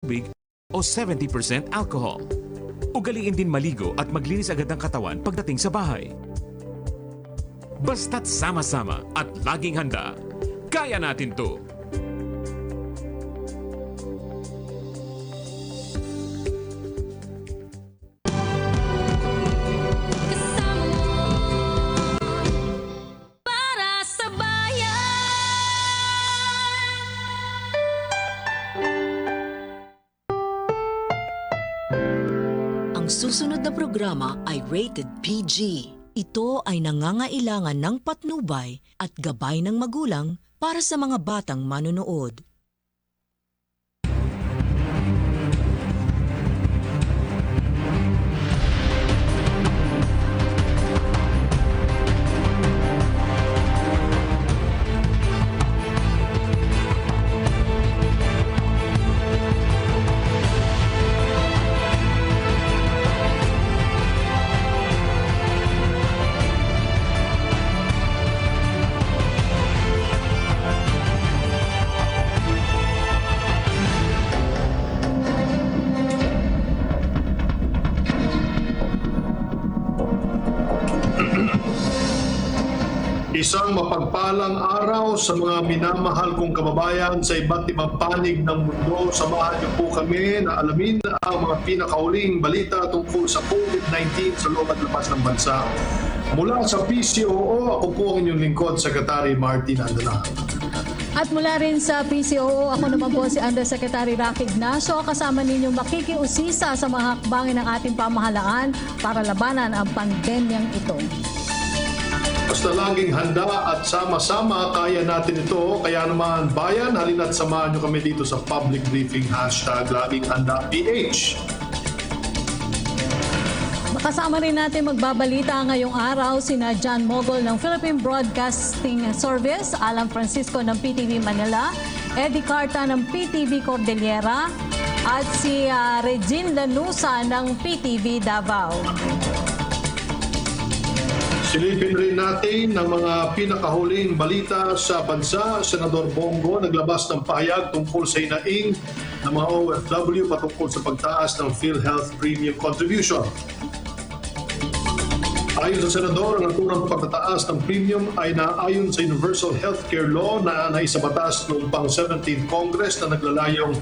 tubig o 70% alcohol. Ugaliin din maligo at maglinis agad ng katawan pagdating sa bahay. Basta't sama-sama at laging handa, kaya natin to! Ang susunod na programa ay rated PG. Ito ay nangangailangan ng patnubay at gabay ng magulang para sa mga batang manonood. Isang mapagpalang araw sa mga minamahal kong kababayan sa iba't ibang panig ng mundo. Samahan niyo po kami na alamin ang mga pinakahuling balita tungkol sa COVID-19 sa loob at labas ng bansa. Mula sa PCOO, ako po ang inyong lingkod, Secretary Martin Andala. At mula rin sa PCOO, ako naman po si Undersecretary Rocky Ignacio, kasama ninyong makikiusisa sa mga hakbangin ng ating pamahalaan para labanan ang pandemyang ito. Basta laging handa at sama-sama, kaya natin ito. Kaya naman, bayan, halina't samahan nyo kami dito sa public briefing #LagingHandaPH. Kasama rin natin magbabalita ngayong araw sina John Mogol ng Philippine Broadcasting Service, Alan Francisco ng PTV Manila, Eddie Carta ng PTV Cordillera, at si Regine Lanusa ng PTV Davao. Silipin rin natin ng mga pinakahuling balita sa bansa. Senador Bongo naglabas ng pahayag tungkol sa inaing ng mga OFW patungkol sa pagtaas ng PhilHealth Premium Contribution. Ayon sa Senador, ang naturang pagtataas ng premium ay naayon sa Universal Healthcare Law na naisabatas noong pang-17th Congress na naglalayong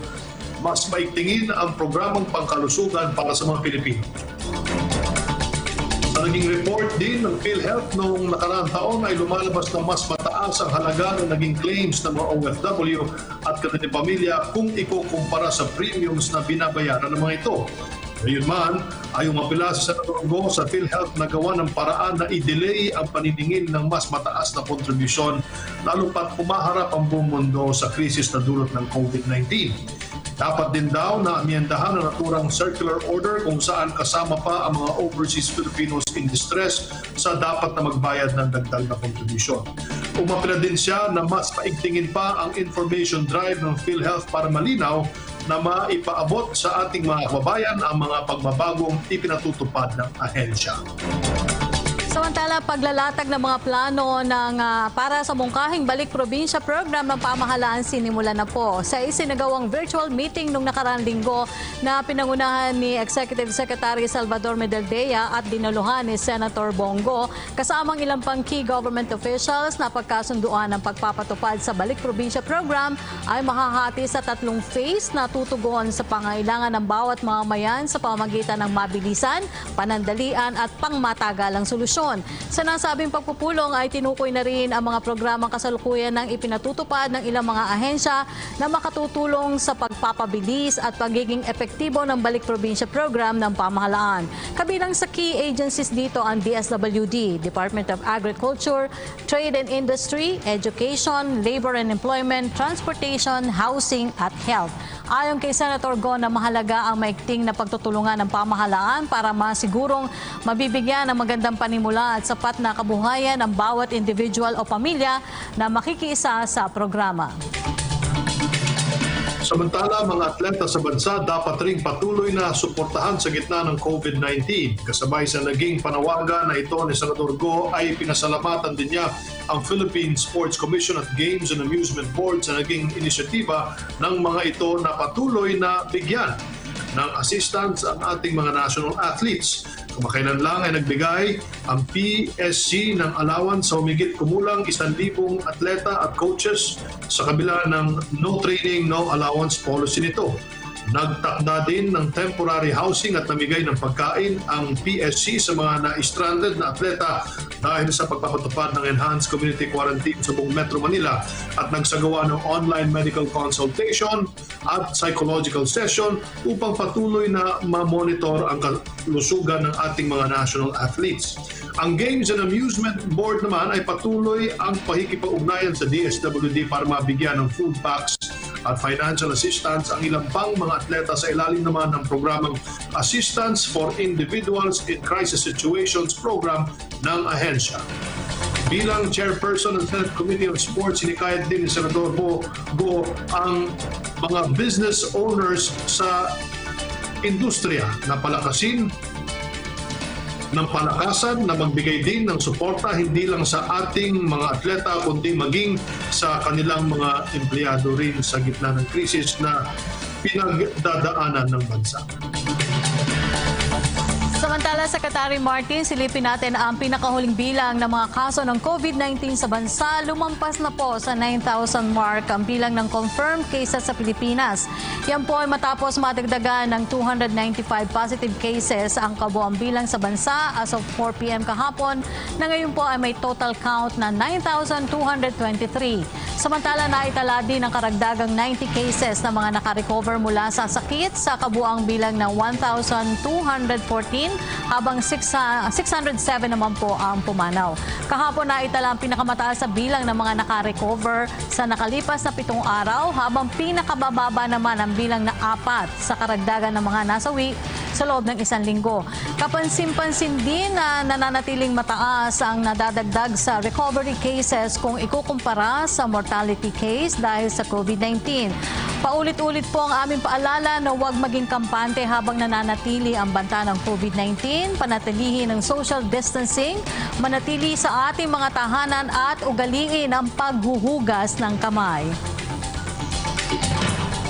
mas maigtingin ang programang pangkalusugan para sa mga Pilipino. Sa naging report din ng PhilHealth noong nakaraang taon ay lumalabas na mas mataas ang halaga ng naging claims ng mga OFW at kanilang pamilya kung ikukumpara sa premiums na binabayaran ng mga ito. Gayunman, ayaw mapila si Senator Go sa PhilHealth na gawa ng paraan na i-delay ang paniningil ng mas mataas na kontribusyon lalo pat humaharap ang buong mundo sa krisis na dulot ng COVID-19. Dapat din daw na amyendahan ang naturang circular order kung saan kasama pa ang mga overseas Filipinos in distress sa dapat na magbayad ng dagdag na kontribusyon. Umapila din siya na mas paigtingin pa ang information drive ng PhilHealth para malinaw na maipaabot sa ating mga kababayan ang mga pagbabagong ipinatutupad ng ahensya. Samantala, paglalatag ng mga plano para sa mungkahing balik probinsya program ng pamahalaan sinimula na po sa isinagawang virtual meeting nung nakaraang linggo na pinangunahan ni Executive Secretary Salvador Medaldea at dinaluhan ni Senator Bongo kasamang ilang pang key government officials na pagkasunduan ng pagpapatupad sa balik probinsya program ay mahahati sa 3 phase na tutugon sa pangailangan ng bawat mamamayan sa pamamagitan ng mabilisan, panandalian at pangmatagalang solusyon. Sa nasabing pagpupulong ay tinukoy na rin ang mga programang kasalukuyan ng ipinatutupad ng ilang mga ahensya na makatutulong sa pagpapabilis at pagiging epektibo ng Balik Probinsya program ng pamahalaan. Kabilang sa key agencies dito ang DSWD, Department of Agriculture, Trade and Industry, Education, Labor and Employment, Transportation, Housing at Health. Ayon kay Senator Go na mahalaga ang maigting na pagtutulungan ng pamahalaan para masigurong mabibigyan ng magandang panimula at sapat na kabuhayan ng bawat individual o pamilya na makikiisa sa programa. Samantala, mga atleta sa bansa dapat ring patuloy na suportahan sa gitna ng COVID-19. Kasabay sa naging panawagan na ito ni Senador Go ay pinasalamatan din niya ang Philippine Sports Commission at Games and Amusement Board sa naging inisyatiba ng mga ito na patuloy na bigyan ng assistance ang ating mga national athletes. Kamakailan lang ay nagbigay ang PSC ng allowance sa humigit kumulang 1,000 atleta at coaches sa kabila ng no training, no allowance policy nito. Nagtakda din ng temporary housing at namigay ng pagkain ang PSC sa mga na-stranded na atleta dahil sa pagpapatupad ng enhanced community quarantine sa buong Metro Manila at nagsagawa ng online medical consultation at psychological session upang patuloy na ma-monitor ang kalusugan ng ating mga national athletes. Ang Games and Amusement Board naman ay patuloy ang pakikipag-ugnayan sa DSWD para mabigyan ng food packs at financial assistance ang ilang pang mga atleta sa ilalim naman ng programang Assistance for Individuals in Crisis Situations program ng ahensya. Bilang chairperson ng Senate Committee on Sports, hinikayat din ni Senador Go ang mga business owners sa industriya na palakasin ng palakasan na magbigay din ng suporta hindi lang sa ating mga atleta kundi maging sa kanilang mga empleyado rin sa gitna ng krisis na pinagdadaanan ng bansa. Samantala, Secretary Martin, silipin natin ang pinakahuling bilang ng mga kaso ng COVID-19 sa bansa. Lumampas na po sa 9,000 mark ang bilang ng confirmed cases sa Pilipinas. Yan po ay matapos madagdagan ng 295 positive cases ang kabuang bilang sa bansa as of 4 p.m. kahapon na ngayon po ay may total count na 9,223. Samantala, naitala din ang karagdagang 90 cases na mga nakarecover mula sa sakit sa kabuang bilang ng 1,214 habang 607 naman po ang pumanaw. Kahapon naitala ang pinakamataas sa bilang ng mga nakarecover sa nakalipas na 7 araw habang pinakabababa naman ang bilang na 4 sa karagdagan ng mga nasawi sa loob ng 1 linggo. Kapansin-pansin din na nananatiling mataas ang nadadagdag sa recovery cases kung ikukumpara sa mortality case dahil sa COVID-19. Paulit-ulit po ang aming paalala na huwag maging kampante habang nananatili ang banta ng COVID-19, panatilihin ng social distancing, manatili sa ating mga tahanan at ugaliin ang paghuhugas ng kamay.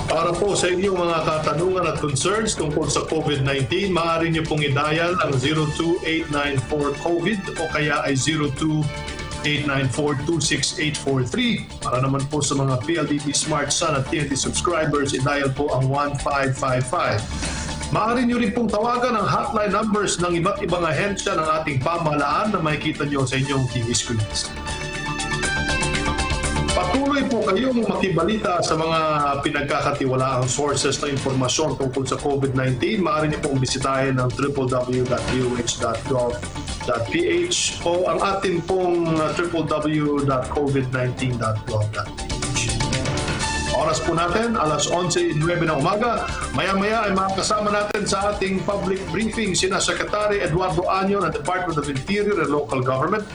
Para po sa inyong mga katanungan at concerns tungkol sa COVID-19, maaari niyo pong i-dial ang 02894-COVID o kaya ay 02-894-26843. Para naman po sa mga PLDT Smart Sun at TNT subscribers, i-dial po ang 1555. Maaari niyo rin pong tawagan ang hotline numbers ng iba't ibang ahensya ng ating pamahalaan na makikita niyo sa inyong TV screens. Patuloy po kayong makibalita sa mga pinagkakatiwalaang sources ng impormasyon tungkol sa COVID-19. Maaari niyo pong bisitahin ang www.doh.gov.ph o ang atin pong www.covid19.gov.ph. Oras po natin, alas 11:09 ng umaga. Maya-maya ay makakasama natin sa ating public briefing sina Secretary Eduardo Año ng Department of Interior and Local Government,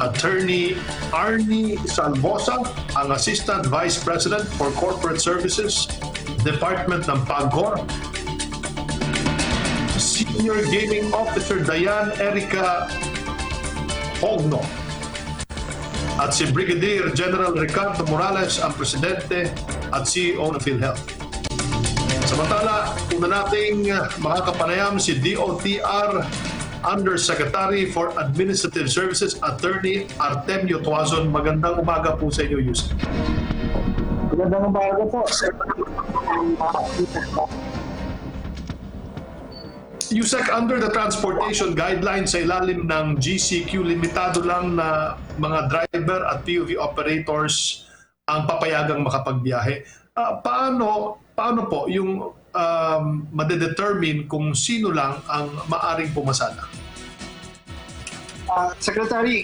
Attorney Arnie Salvosa, ang Assistant Vice President for Corporate Services, Department ng PAGCOR, Senior Gaming Officer Diane Erica Hogno, at si Brigadier General Ricardo Morales, ang Presidente at CEO ng PhilHealth. Samantala, una nating makakapanayam si DOTR Undersecretary for Administrative Services, Attorney Artemio Tuazon. Magandang umaga po sa inyo, Yusek. Magandang umaga po. Yusek, under the transportation guidelines sa ilalim ng GCQ, limitado lang na mga driver at PUV operators ang papayagang makapagbiyahe. Paano po yung madedetermine kung sino lang ang maaring pumasada? Secretary,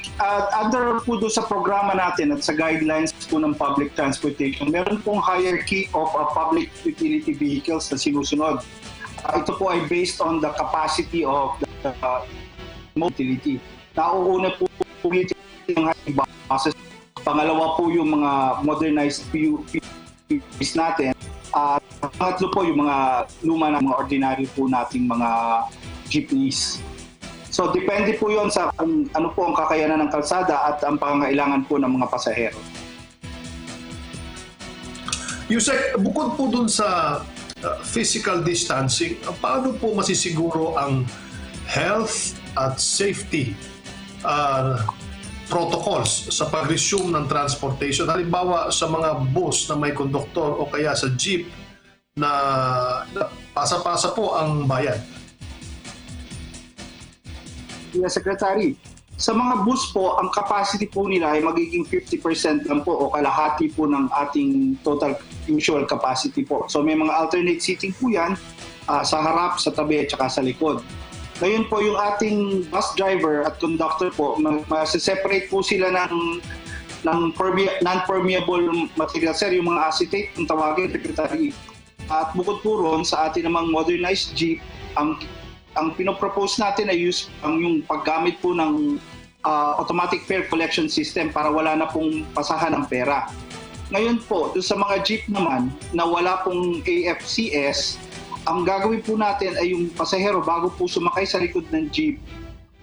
under po doon sa programa natin at sa guidelines po ng public transportation, meron pong hierarchy of public utility vehicles na sinusunod. Ito po ay based on the capacity of the utility. Nauuna po yung buses. Pangalawa po yung mga modernized PUVs natin. Pangatlo po yung mga luma na mga ordinary po nating mga jeepneys. So depende po yon sa kung ano po ang kakayanan ng kalsada at ang pangangailangan po ng mga pasahero. Yusek, bukod po dun sa physical distancing, paano po masisiguro ang health at safety protocols sa pag-resume ng transportation? Halimbawa sa mga bus na may konduktor o kaya sa jeep na pasa-pasa po ang bayan. Yes, Secretary. Sa mga bus po, ang capacity po nila ay magiging 50% lang po o kalahati po ng ating total usual capacity po. So may mga alternate seating po yan sa harap, sa tabi, at saka sa likod. Ngayon po yung ating bus driver at conductor po, separate po sila ng non-permeable material. Sir, yung mga acetate, ang tawagin, Secretary. At bukod po ron, sa ating namang modernized jeep, ang pinopropose natin ay yung paggamit po ng automatic fare collection system para wala na pong pasahan ng pera. Ngayon po, doon sa mga jeep naman na wala pong AFCS, ang gagawin po natin ay yung pasahero bago po sumakay sa likod ng jeep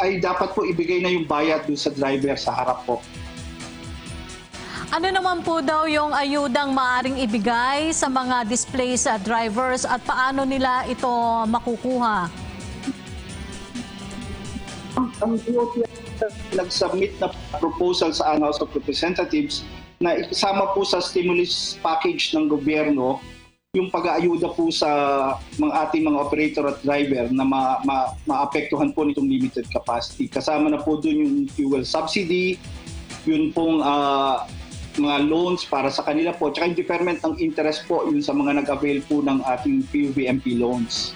ay dapat po ibigay na yung bayad doon sa driver sa harap po. Ano naman po daw yung ayudang maaring ibigay sa mga displaced drivers at paano nila ito makukuha? Ang DOT nag-submit na proposal sa House of Representatives na isama po sa stimulus package ng gobyerno yung pag-aayuda po sa ating mga operator at driver na maapektuhan po nitong limited capacity. Kasama na po doon yung fuel subsidy, yun pong mga loans para sa kanila po, tsaka yung deferment ng interest po yun sa mga nag-avail po ng ating PUVMP loans.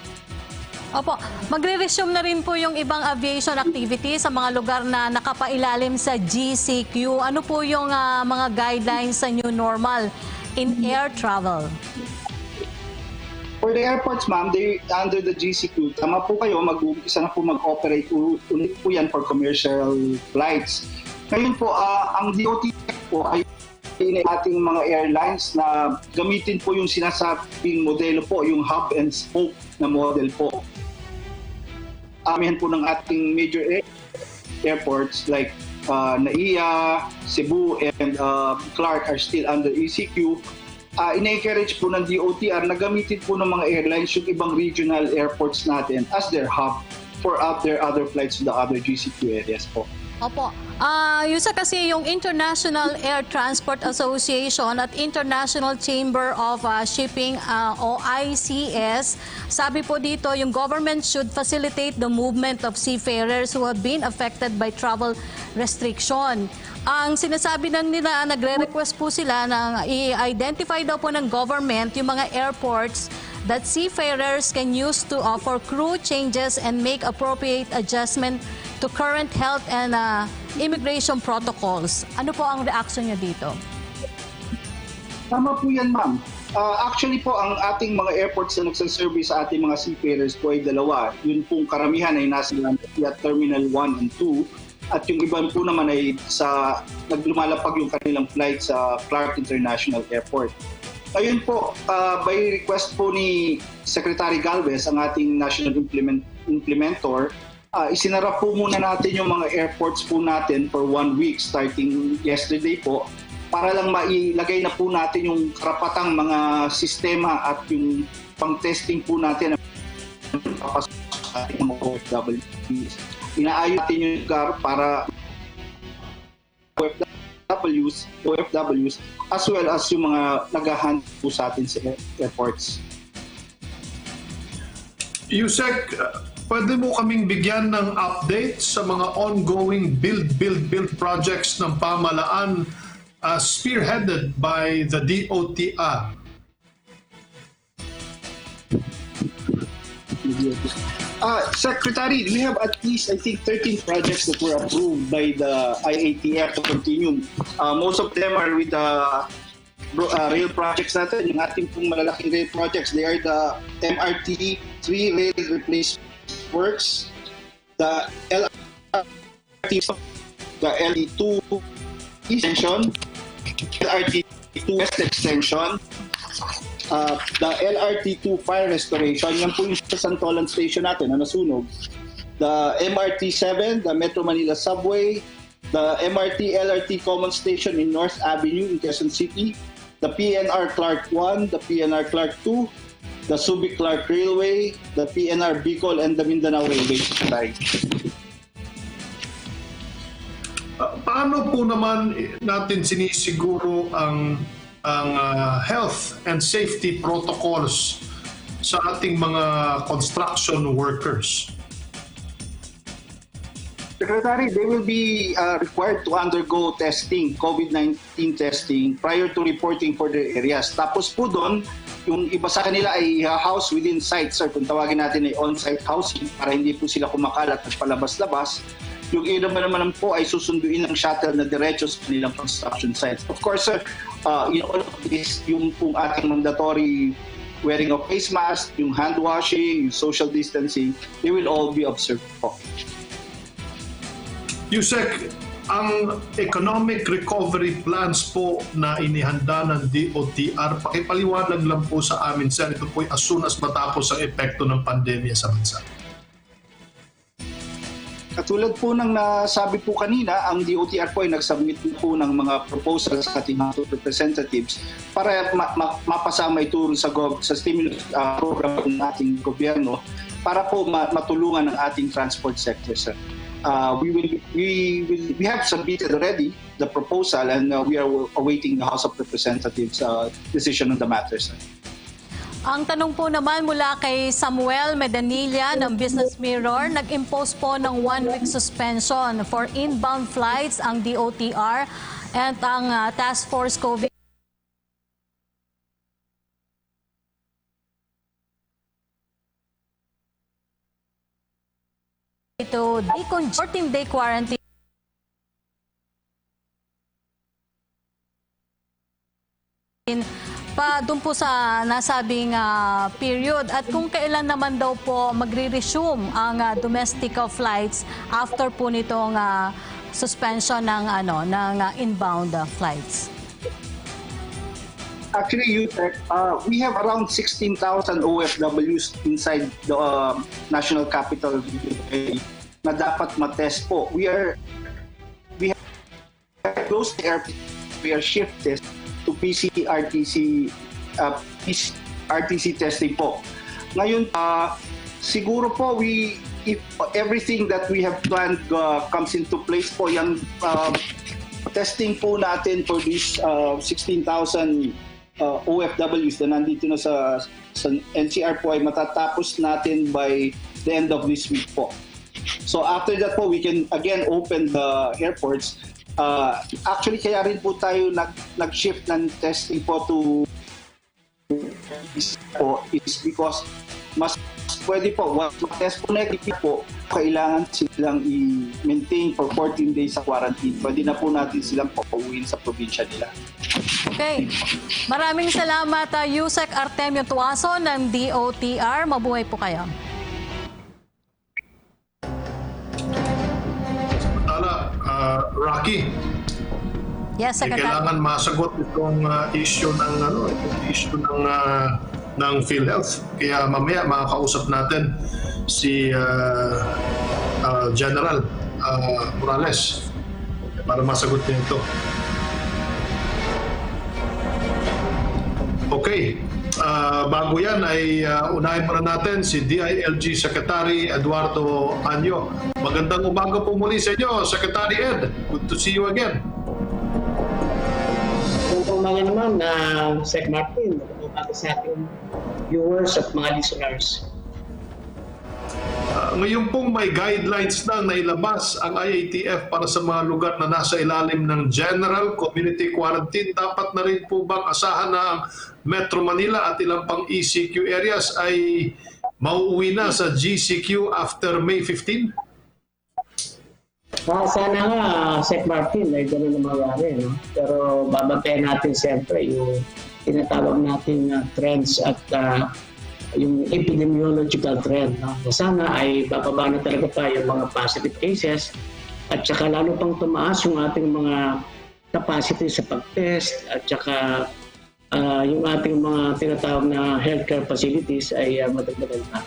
Opo, magre-resume na rin po yung ibang aviation activity sa mga lugar na nakapailalim sa GCQ. Ano po yung mga guidelines sa new normal in air travel? For the airports, ma'am, under the GCQ, tama po kayo, mag-uumpisa na po mag-operate ulit po yan for commercial flights. Ngayon po, ang DOT po ay ating mga airlines na gamitin po yung sinasabing modelo po, yung hub and spoke na model po. Amihan po ng ating major airports like NAIA, Cebu, and Clark are still under ECQ. Ina-encourage po ng DOTR na gamitin po ng mga airlines yung ibang regional airports natin as their hub for their other flights to the other GCQ areas po. Opo. Yusa, kasi yung International Air Transport Association at International Chamber of Shipping o ICS, sabi po dito yung government should facilitate the movement of seafarers who have been affected by travel restriction. Ang sinasabi na nila, nagre-request po sila na i-identify daw po ng government yung mga airports that seafarers can use to for crew changes and make appropriate adjustment to current health and immigration protocols. Ano po ang reaction niyo dito? Tama po yan, ma'am. Actually po, ang ating mga airports na nagsaservice sa ating mga seafarers po ay dalawa. Yun pong karamihan ay nasa Terminal 1 and 2. At yung iba po naman ay naglumalapag yung kanilang flight sa Clark International Airport. Ayun po, by request po ni Secretary Galvez, ang ating national implementor, isinara po muna natin yung mga airports po natin for 1 week starting yesterday po para lang mailagay na po natin yung karapatang mga sistema at yung pang-testing po natin ng mga OFWs. Inaayos natin yung lugar para OFWs as well as yung mga nag-hand po sa atin sa airports. Yusek, pwede mo kaming bigyan ng update sa mga ongoing build projects ng pamahalaan spearheaded by the DOTR? Secretary, we have at least, I think, 13 projects that were approved by the IATF to continue. Most of them are with the rail projects natin, yung ating pong malalaking rail projects. They are the MRT 3 rail replacement works, the LRT, the LE2 extension, LRT 2 west extension, the LRT2 fire restoration, yan po yung sa Santolan Station natin na nasunog. The MRT7, the Metro Manila Subway, the MRT LRT Common Station in North Avenue in Quezon City, the PNR Clark 1, the PNR Clark 2, the Subic Clark Railway, the PNR Bicol, and the Mindanao Railway. Paano po naman natin sinisiguro ang health and safety protocols sa ating mga construction workers? Secretary, they will be required to undergo testing, COVID-19 testing, prior to reporting for their areas. Tapos po doon, yung iba sa kanila ay house within site, sir. Kung tawagin natin ay on-site housing para hindi po sila kumakalat at palabas-labas. Yung iba naman po ay susunduin ng shuttle na diretso sa kanilang construction sites. Of course, sir, in all of this, yung pong ating mandatory wearing of face mask, yung hand washing, yung social distancing, they will all be observed po. Yusek, ang economic recovery plans po na inihanda ng DOTR, pakipaliwanag lang po sa amin, sir, ito po as soon as matapos ang epekto ng pandemya sa bansa. Katulad po ng nasabi po kanina, ang DOTR po ay nag-submit po ng mga proposals sa ating House of Representatives para mapasama ito sa stimulus program ng ating gobyerno para po matulungan ang ating transport sector, sir. We have submitted already the proposal and we are awaiting the House of Representatives decision on the matter, sir. Ang tanong po naman mula kay Samuel Medanilla ng Business Mirror, nag-impose po ng 1-week suspension for inbound flights ang DOTR at ang Task Force COVID. Ito, 14-day quarantine. Doon po sa nasabing period at kung kailan naman daw po magre-resume ang domestic flights after po nitong suspension ng inbound flights. Actually, we have around 16,000 OFWs inside the national capital na dapat matest po. We have closed the airport. We are shifted to RTC testing po. Ngayon, siguro po if everything that we have planned comes into place po, yung testing po natin for these 16,000 OFWs na nandito na sa NCR po ay matatapos natin by the end of this week po. So after that po, we can again open the airports. Actually, kaya rin po tayo nag-shift ng testing po to is because mas pwede po, once ma-test po negative po, kailangan silang i-maintain for 14 days sa quarantine. Pwede na po natin silang papauwiin sa probinsya nila. Okay. Maraming salamat, Yusek Artemio Tuaso ng DOTR. Mabuhay po kayo. Rocky. Yes, Secretary. Kailangan masagot itong issue ng PhilHealth. Kaya mamaya makakausap natin si General Morales para masagot niya ito. Okay. Bago yan ay unahin muna natin si DILG Secretary Eduardo Anyo. Magandang umaga po muli sa inyo, Secretary Ed. Good to see you again. Magandang umaga naman, Sec Martin. Magandang umaga sa ating viewers at mga listeners. Ngayon pong may guidelines na nailabas ang IATF para sa mga lugar na nasa ilalim ng General Community Quarantine. Dapat na rin po bang asahan na ang Metro Manila at ilang pang ECQ areas ay mauuwi na sa GCQ after May 15? Sana nga, Sec Martin, ay gano'n na mangyari. No? Pero babantayan natin siyempre yung tinatawag natin trends at yung epidemiological trend. No? Sana ay bababa na talaga pa yung mga positive cases at saka lalo pang tumaas yung ating mga capacity sa pag-test at saka yung ating mga tinatawag na healthcare facilities ay madagdagan pa.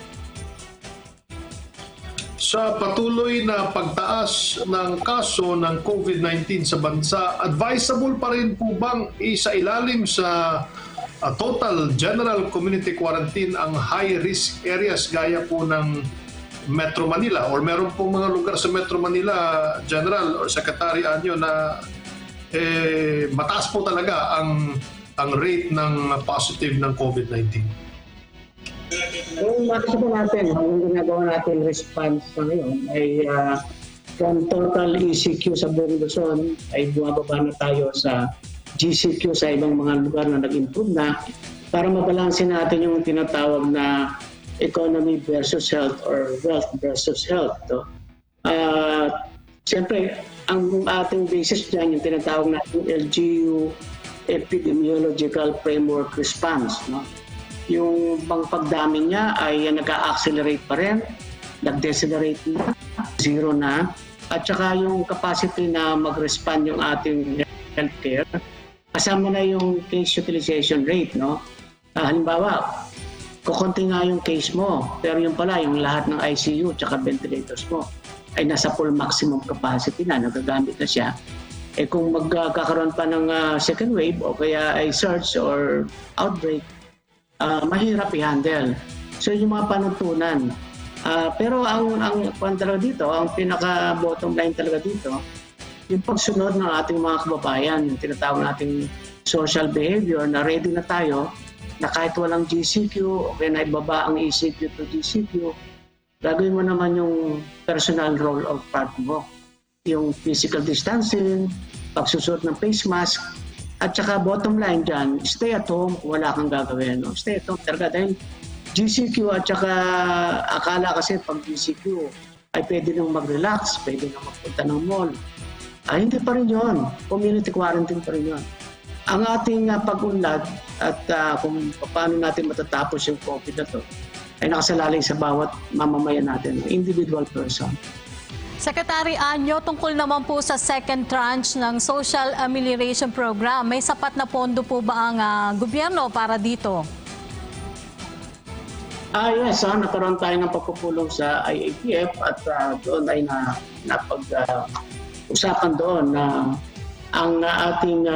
Sa patuloy na pagtaas ng kaso ng COVID-19 sa bansa, advisable pa rin po bang isailalim sa total general community quarantine ang high-risk areas gaya po ng Metro Manila? Or meron po mga lugar sa Metro Manila, General or Secretary Anyo, na mataas po talaga ang rate ng positive ng COVID-19? Kung makikita natin, ang ginagawa natin response na ngayon ay from total ECQ sa buong Luzon ay bumababa na tayo sa GCQ sa ibang mga lugar na nag-improve na para mabalansin natin yung tinatawag na economy versus health or wealth versus health. Siyempre, ang ating basis dyan, yung tinatawag natin LGU Epidemiological Framework Response. Yung pagdami niya ay nag-accelerate pa rin, nag-decelerate na, zero na, at saka yung capacity na mag-respond yung ating healthcare, kasama na yung case utilization rate. Halimbawa, kukunti nga yung case mo, pero yung pala, yung lahat ng ICU at saka ventilators mo ay nasa full maximum capacity na, nagagamit na siya. Kung magkakaroon pa ng second wave o kaya ay surge or outbreak, mahirap i-handle. So yung mga panuntunan. Pero ang talaga dito, ang pinaka-bottom line talaga dito, yung pagsunod ng ating mga kababayan, yung tinatawag nating social behavior na ready na tayo, na kahit walang GCQ o kaya naibaba ang ECQ to GCQ, gagawin mo naman yung personal role of part mo. Yung physical distancing, pagsusuot ng face mask, at saka bottom line dyan, stay at home kung wala kang gagawin. Stay at home talaga dahil GCQ at saka akala kasi pag GCQ ay pwede nang mag-relax, pwede nang magpunta ng mall. Hindi pa rin yun. Community quarantine pa rin yun. Ang ating pag-unlad at kung paano natin matatapos yung COVID na to ay nakasalalay sa bawat mamamayan natin, individual person. Secretary Anyo, tungkol naman po sa second tranche ng Social Amelioration Program, may sapat na pondo po ba ang gobyerno para dito? Yes, nagkaroon tayo ng pagpupulong sa IATF at doon ay napag-usapan doon na ang ating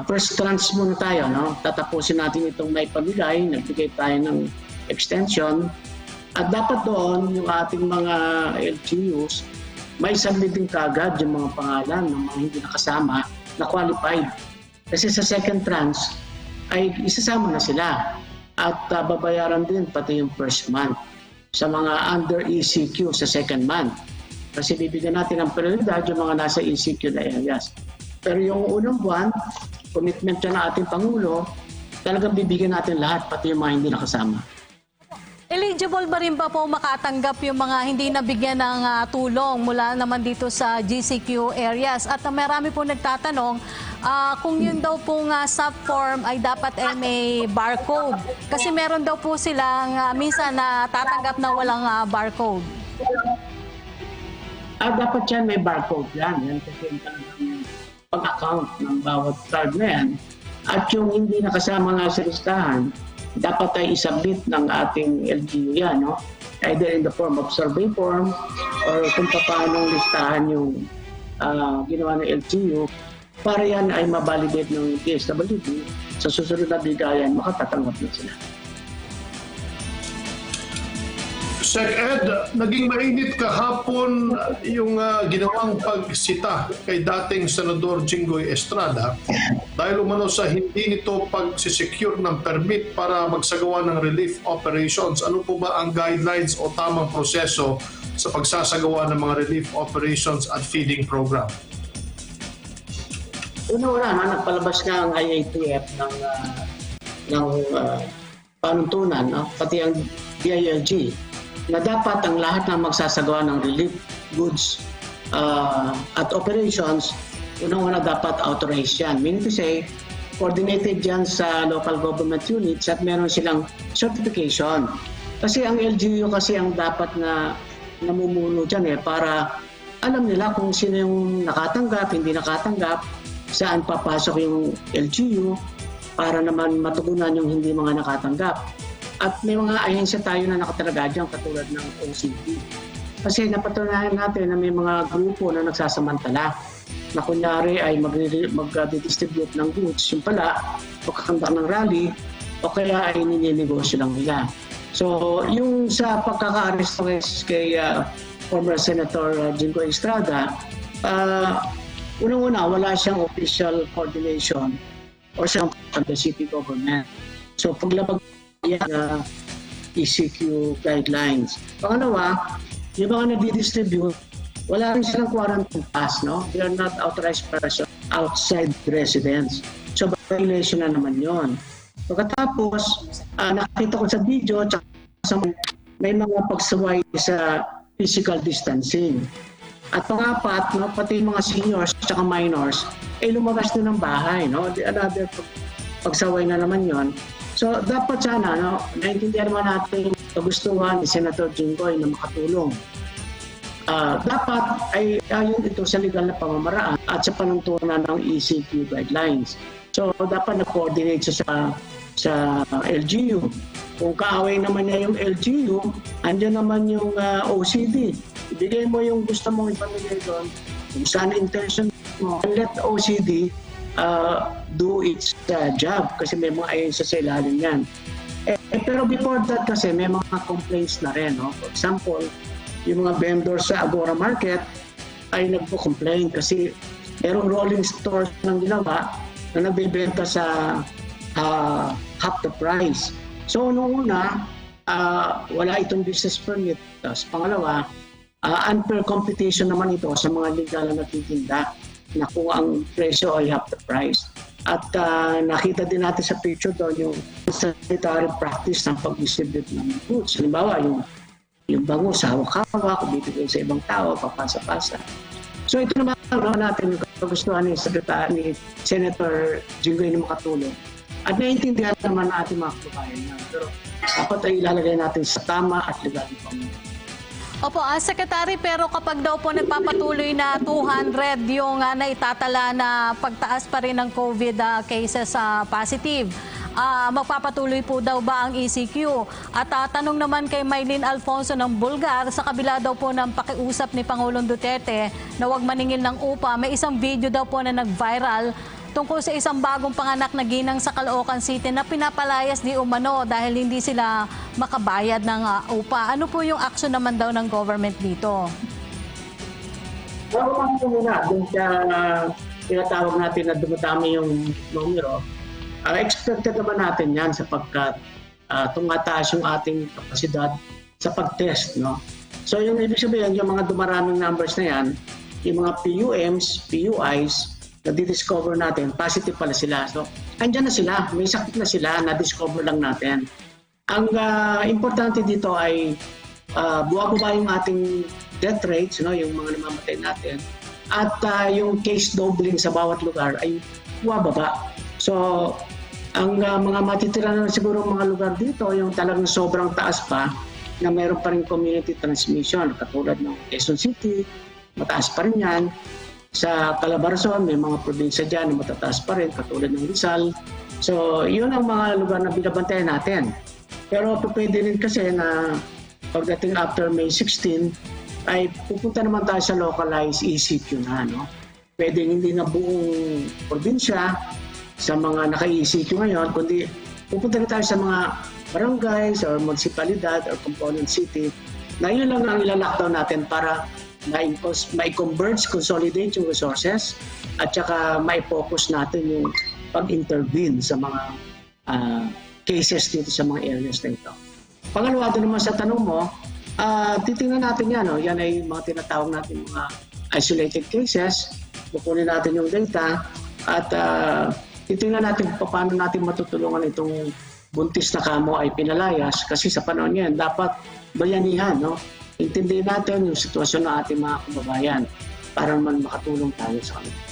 first tranche muna tayo. Tatapusin natin itong may pamigay, nagbigay tayo ng extension. At dapat doon, yung ating mga LGUs, may submit din kaagad yung mga pangalan ng mga hindi nakasama na qualified. Kasi sa second tranche, ay isasama na sila. At babayaran din pati yung first month sa mga under ECQ sa second month. Kasi bibigyan natin ng prioridad yung mga nasa ECQ na areas. Pero yung unang buwan, commitment siya ng ating Pangulo, talagang bibigyan natin lahat, pati yung mga hindi nakasama. Eligible ba rin ba po makatanggap yung mga hindi nabigyan ng tulong mula naman dito sa GCQ areas? At marami po nagtatanong kung yun daw pong subform ay dapat may barcode. Kasi meron daw po silang minsan na tatanggap na walang barcode. Dapat yan may barcode yan kasi yung pag-account ng bawat card na yan. At yung hindi nakasama nga sa listahan, dapat ay isubmit ng ating LGU yan, either in the form of survey form or kung paano listahan yung ginawa ng LGU para yan ay mabalidate ng DSWD. Sa susunod na bigayan, makatatanggap na sila. Sec Ed, naging mainit kahapon yung ginawang pagsita kay dating Senador Jinggoy Estrada dahil umano sa hindi nito pagsisecure ng permit para magsagawa ng relief operations. Ano po ba ang guidelines o tamang proseso sa pagsasagawa ng mga relief operations at feeding program? Una-una, nagpalabas nga ang IATF ng panuntunan, pati ang DILG, na dapat ang lahat ng magsasagawa ng relief goods at operations, unang-una dapat authorized yan. Meaning to say, coordinated yan sa local government units at meron silang certification. Kasi ang LGU kasi ang dapat na namumuno dyan para alam nila kung sino yung nakatanggap, hindi nakatanggap, saan papasok yung LGU, para naman matugunan yung hindi mga nakatanggap. At may mga ahensya tayo na nakatalaga dyan katulad ng OCD. Kasi napatunayan natin na may mga grupo na nagsasamantala na kunyari ay mag-distribute ng goods, yung pala, pagkakandak ng rally, o kaya ay nininegosyo lang nila. So, yung sa pagkaka-arresto kay former Senator Jingo Estrada, unang-una, wala siyang official coordination or siyang from the city government. So, paglabag niya ECQ guidelines. Pangalawa, yung mga nag-distribute, wala rin silang quarantine pass, no? They are not authorized person outside residence. So, violation na naman yon. Pagkatapos, nakita ko sa video, may mga pagsaway sa physical distancing. At pangapat, no, pati mga seniors at minors, ay lumabas na ng bahay. No? Another pagsaway na naman yon. So, dapat sana, no, naintindihan naman natin kagustuhan ni Senator Jinggoy na makatulong. Dapat ay ayon ito sa legal na pamamaraan at sa panuntunan ng ECQ guidelines. So, dapat na-coordinate sa LGU. Kung kaaway naman niya yung LGU, andyan naman yung OCD. Ibigay mo yung gusto mong ipamigay doon, kung saan intention mo, let OCD do its job kasi may mga ahensya sa ilalim yan. Pero before that kasi may mga complaints na rin. No? For example, yung mga vendors sa Agora Market ay nagpo-complain kasi merong rolling stores ng ginawa na nagbibenta sa half the price. So, noong una, wala itong business permit. Tapos pangalawa, unfair competition naman ito sa mga legal na nagtitinda na kung ang presyo ay half the price. At nakita din natin sa picture doon yung sanitary practice ng pag-distribute ng goods. Halimbawa, yung bango sa hawak-hawak, bibigay sa ibang tao, papasa-pasa. So ito naman natin yung kagustuhan ni Senator Jinggoy na makatulong. At naiintindihan naman ang ating mga kababayan na. Pero dapat ay ilalagay natin sa tama at legal na pamamaraan. Opo, Secretary, pero kapag daw po nagpapatuloy na 200 yung naitatala na pagtaas pa rin ng COVID cases positive, magpapatuloy po daw ba ang ECQ? At tanong naman kay Maylene Alfonso ng Bulgar, sa kabila daw po ng pakiusap ni Pangulong Duterte na huwag maningil ng upa, may isang video daw po na nag-viral tungkol sa isang bagong panganak na ginang sa Caloocan City na pinapalayas di umano dahil hindi sila makabayad ng upa. Ano po yung action naman daw ng government dito? Bago ko muna, dun sa tinatawag natin na dumadami yung numero, expected naman natin yan sapagkat tumataas yung ating kapasidad sa pag-test. No? So yung ibig sabihin, yung mga dumaraming numbers na yan, yung mga PUMs, PUIs, na-discover natin, positive pala sila. So, andyan na sila, may sakit na sila, na-discover lang natin. Ang importante dito ay buwa-buwa yung ating death rates, no, yung mga namamatay natin, at yung case doubling sa bawat lugar ay buwa-baba. So, ang mga matitira na siguro mga lugar dito, yung talagang sobrang taas pa, na mayroon pa rin community transmission, katulad ng Quezon City, mataas pa rin yan. Sa Calabarzon, may mga probinsya dyan na matataas pa rin, katulad ng Rizal. So, yun ang mga lugar na binabantayan natin. Pero pwede rin kasi na pagdating after May 16, ay pupunta naman tayo sa localized ECQ na. No? Pwede hindi na buong probinsya sa mga naka-ECQ ngayon, kundi pupunta na tayo sa mga barangays or municipalidad or component city na yun lang ang ilalockdown natin para ma-converge, consolidate yung resources at saka ma-focus natin yung pag-intervene sa mga cases dito sa mga areas na ito. Pangalawa naman sa tanong mo, titingnan natin yan. No? Yan ay mga tinatawag natin mga isolated cases. Kukunin natin yung data at titingnan natin paano natin matutulungan itong buntis na kamo ay pinalayas kasi sa panahon yan dapat bayanihan. No? Intindihin natin yung sitwasyon ng ating mga kababayan para naman makatulong tayo sa kanila.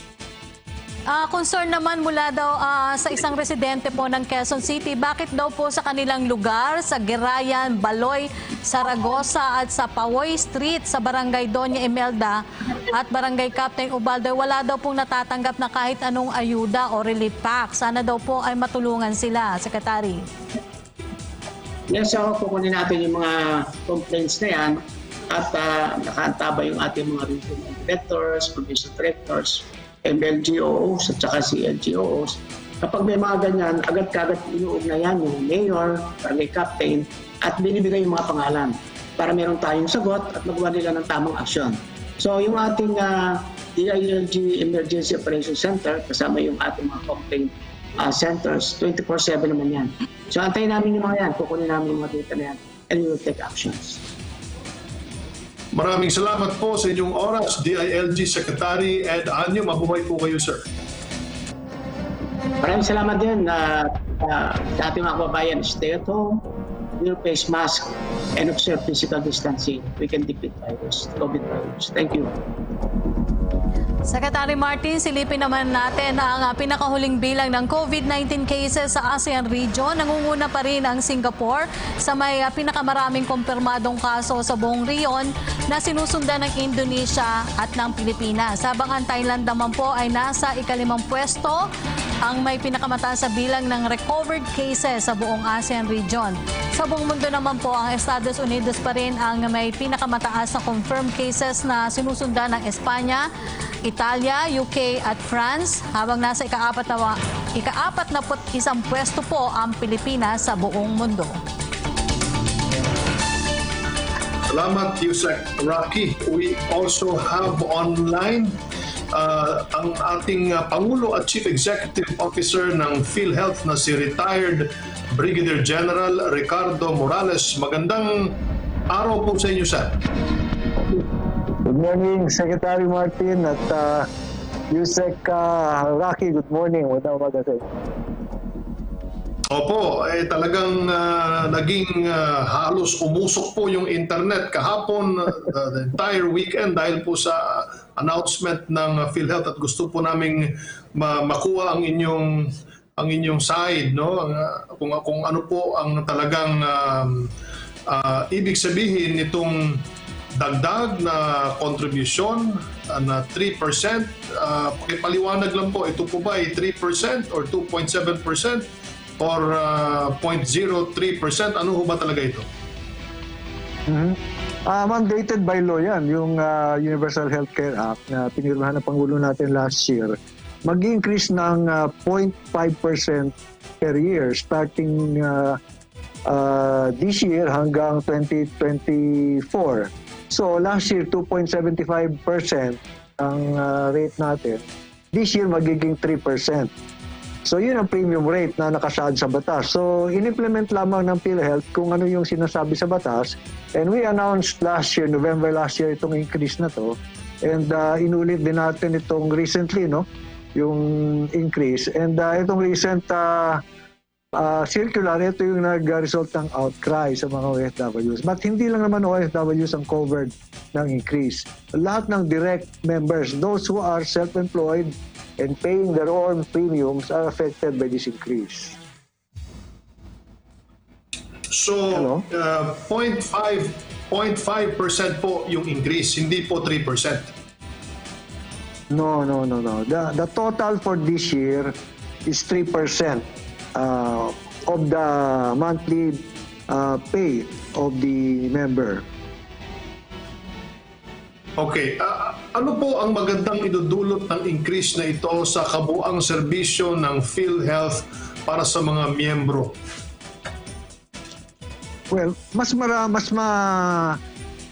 Concern naman mula daw sa isang residente po ng Quezon City, bakit daw po sa kanilang lugar, sa Gerayan, Baloy, Saragosa at sa Pawoy Street sa Barangay Doña Imelda at Barangay Captain Ubaldo, wala daw pong natatanggap na kahit anong ayuda o relief pack. Sana daw po ay matulungan sila, Secretary. Yes, so kukunin natin yung mga complaints na yan at nakaantaba yung ating mga regional directors, provincial directors, MLGOs at saka CLGOs. Kapag may mga ganyan, agad-agad inuugnayan yung mayor, barangay captain, at binibigay yung mga pangalan para meron tayong sagot at magawa nila ng tamang aksyon. So yung ating DILG Emergency Operations Center, kasama yung ating mga complaint centers, 24/7 naman yan. So antayin namin yung mga yan, kukunin namin yung mga data na yan, and we will take actions. Maraming salamat po sa inyong oras, DILG Secretary Ed Anyo. Mabuhay po kayo, sir. Maraming salamat din sa ating mga kababayan. Stay at home, wear face mask, and observe physical distancing. We can defeat virus, COVID virus. Thank you. Secretary Martin, silipin naman natin ang pinakahuling bilang ng COVID-19 cases sa ASEAN region. Nangunguna pa rin ang Singapore sa may pinakamaraming kumpirmadong kaso sa buong riyon na sinusundan ng Indonesia at ng Pilipinas. Habang ang Thailand naman po ay nasa ika-5 pwesto, ang may pinakamataas sa bilang ng recovered cases sa buong ASEAN region. Sa buong mundo naman po, ang Estados Unidos pa rin ang may pinakamataas na confirmed cases na sinusundan ng Espanya, Italia, UK at France, habang nasa ika-4 na isang pwesto po ang Pilipinas sa buong mundo. Salamat, Yusek Rocky. We also have online ang ating Pangulo at Chief Executive Officer ng PhilHealth na si retired Brigadier General Ricardo Morales. Magandang araw po sa inyo, sir. Good morning, Secretary Martin at Yusek Rocky. Good morning. Opo, talagang naging halos umusok po yung internet kahapon, the entire weekend dahil po sa announcement ng PhilHealth at gusto po naming makuha ang inyong side, no? Kung ano po ang talagang ibig sabihin nitong dagdag na kontribusyon na 3%. Pakipaliwanag lang po, ito po ba ay 3% or 2.7% or 0.03%? Ano ho ba talaga ito? Mandated by law yan, yung Universal Healthcare Act na pinirmahan ng Pangulo natin last year. Mag-increase ng 0.5% per year starting this year hanggang 2024. So last year 2.75% ang rate natin. This year magiging 3%. So yun ang premium rate na nakasaad sa batas. So in-implement lamang ng PhilHealth kung ano yung sinasabi sa batas. And we announced last year, November last year, itong increase na to. And inulit din natin itong recently, no? Yung increase. And itong recent circular, ito yung nag-result ng outcry sa mga OFWs. But hindi lang naman OFWs ang covered ng increase. Lahat ng direct members, those who are self-employed and paying their own premiums are affected by this increase. So, 0.5% po yung increase, hindi po 3%. No. The total for this year is 3%. Of the monthly pay of the member. Okay. Ano po ang magandang idudulot ng increase na ito sa kabuang serbisyo ng PhilHealth para sa mga miyembro? Well,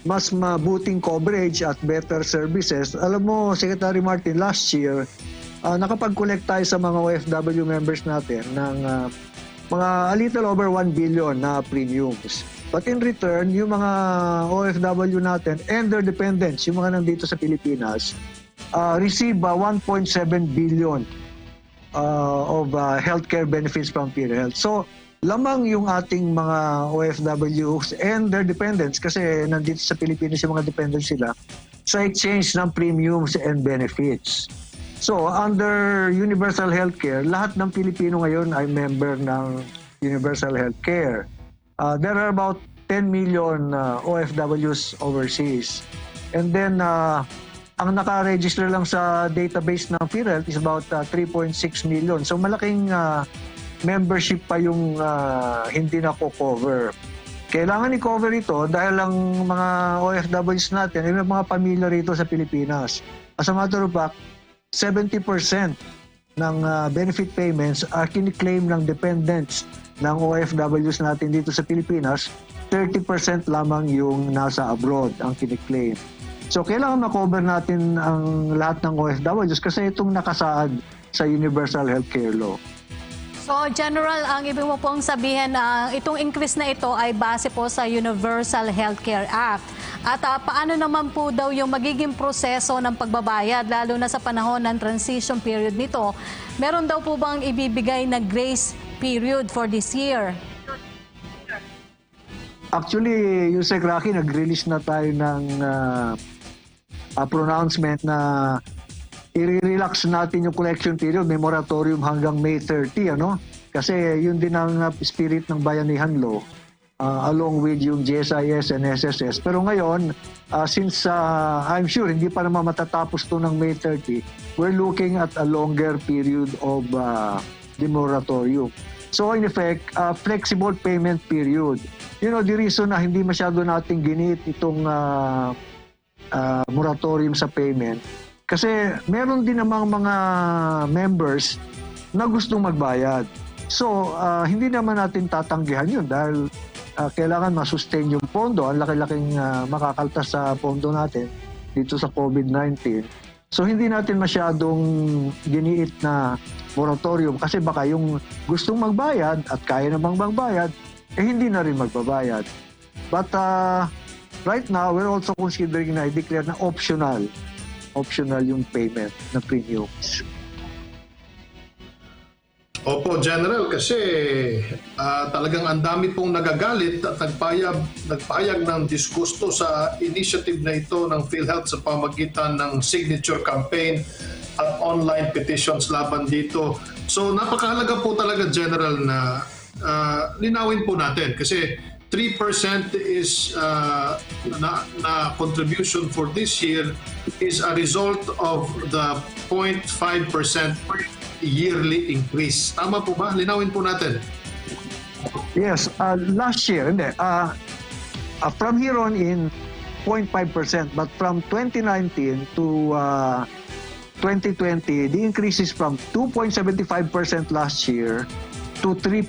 mas mabuting coverage at better services. Alam mo, Secretary Martin, last year, nakapag-collect tayo sa mga OFW members natin ng mga a little over 1 billion na premiums. But in return, yung mga OFW natin and their dependents, yung mga nandito sa Pilipinas, receive 1.7 billion of healthcare benefits from PhilHealth. So, lamang yung ating mga OFWs and their dependents, kasi nandito sa Pilipinas yung mga dependents sila, sa exchange ng premiums and benefits. So, under Universal Healthcare, lahat ng Pilipino ngayon ay member ng Universal Healthcare. There are about 10 million OFWs overseas. And then, ang naka-register lang sa database ng PhilHealth is about 3.6 million. So, malaking membership pa yung hindi na-cover. Kailangan i-cover ito dahil ang mga OFWs natin ay may mga pamilya rito sa Pilipinas. As a matter of fact, 70% ng benefit payments are kiniklaim ng dependents ng OFWs natin dito sa Pilipinas. 30% lamang yung nasa abroad ang kiniklaim. So kailangan ma-cover natin ang lahat ng OFWs kasi itong nakasaad sa Universal Healthcare Law. So, General, ang ibig mo pong sabihin, itong increase na ito ay base po sa Universal Healthcare Act. At paano naman po daw yung magiging proseso ng pagbabayad, lalo na sa panahon ng transition period nito? Meron daw po bang ibibigay na grace period for this year? Actually, yung Rocky, nag-release na tayo ng pronouncement na i-relax natin yung collection period, may moratorium hanggang May 30, ano? Kasi yun din ang spirit ng Bayanihan Law, along with yung GSIS and SSS. Pero ngayon, since I'm sure hindi pa naman matatapos to ng May 30, we're looking at a longer period of the moratorium. So in effect, flexible payment period. You know, the reason na hindi masyado natin ginit itong moratorium sa payment, kasi meron din namang mga members na gustong magbayad. So, hindi naman natin tatanggihan yun dahil kailangan masustain yung pondo. Ang laki-laking makakaltas sa pondo natin dito sa COVID-19. So, hindi natin masyadong giniit na moratorium kasi baka yung gustong magbayad at kaya namang magbayad, hindi na rin magbabayad. But right now, we're also considering na i-declare na optional yung payment na premiums. Opo, General, kasi talagang ang dami pong nagagalit at nagpahayag ng disgusto sa initiative na ito ng PhilHealth sa pamagitan ng signature campaign at online petitions laban dito. So napakahalaga po talaga, General, na linawin po natin kasi 3% is na contribution for this year is a result of the 0.5% yearly increase. Tama po ba? Linawin po natin. Yes, last year, from here on in 0.5%, but from 2019 to 2020, the increase is from 2.75% last year to 3%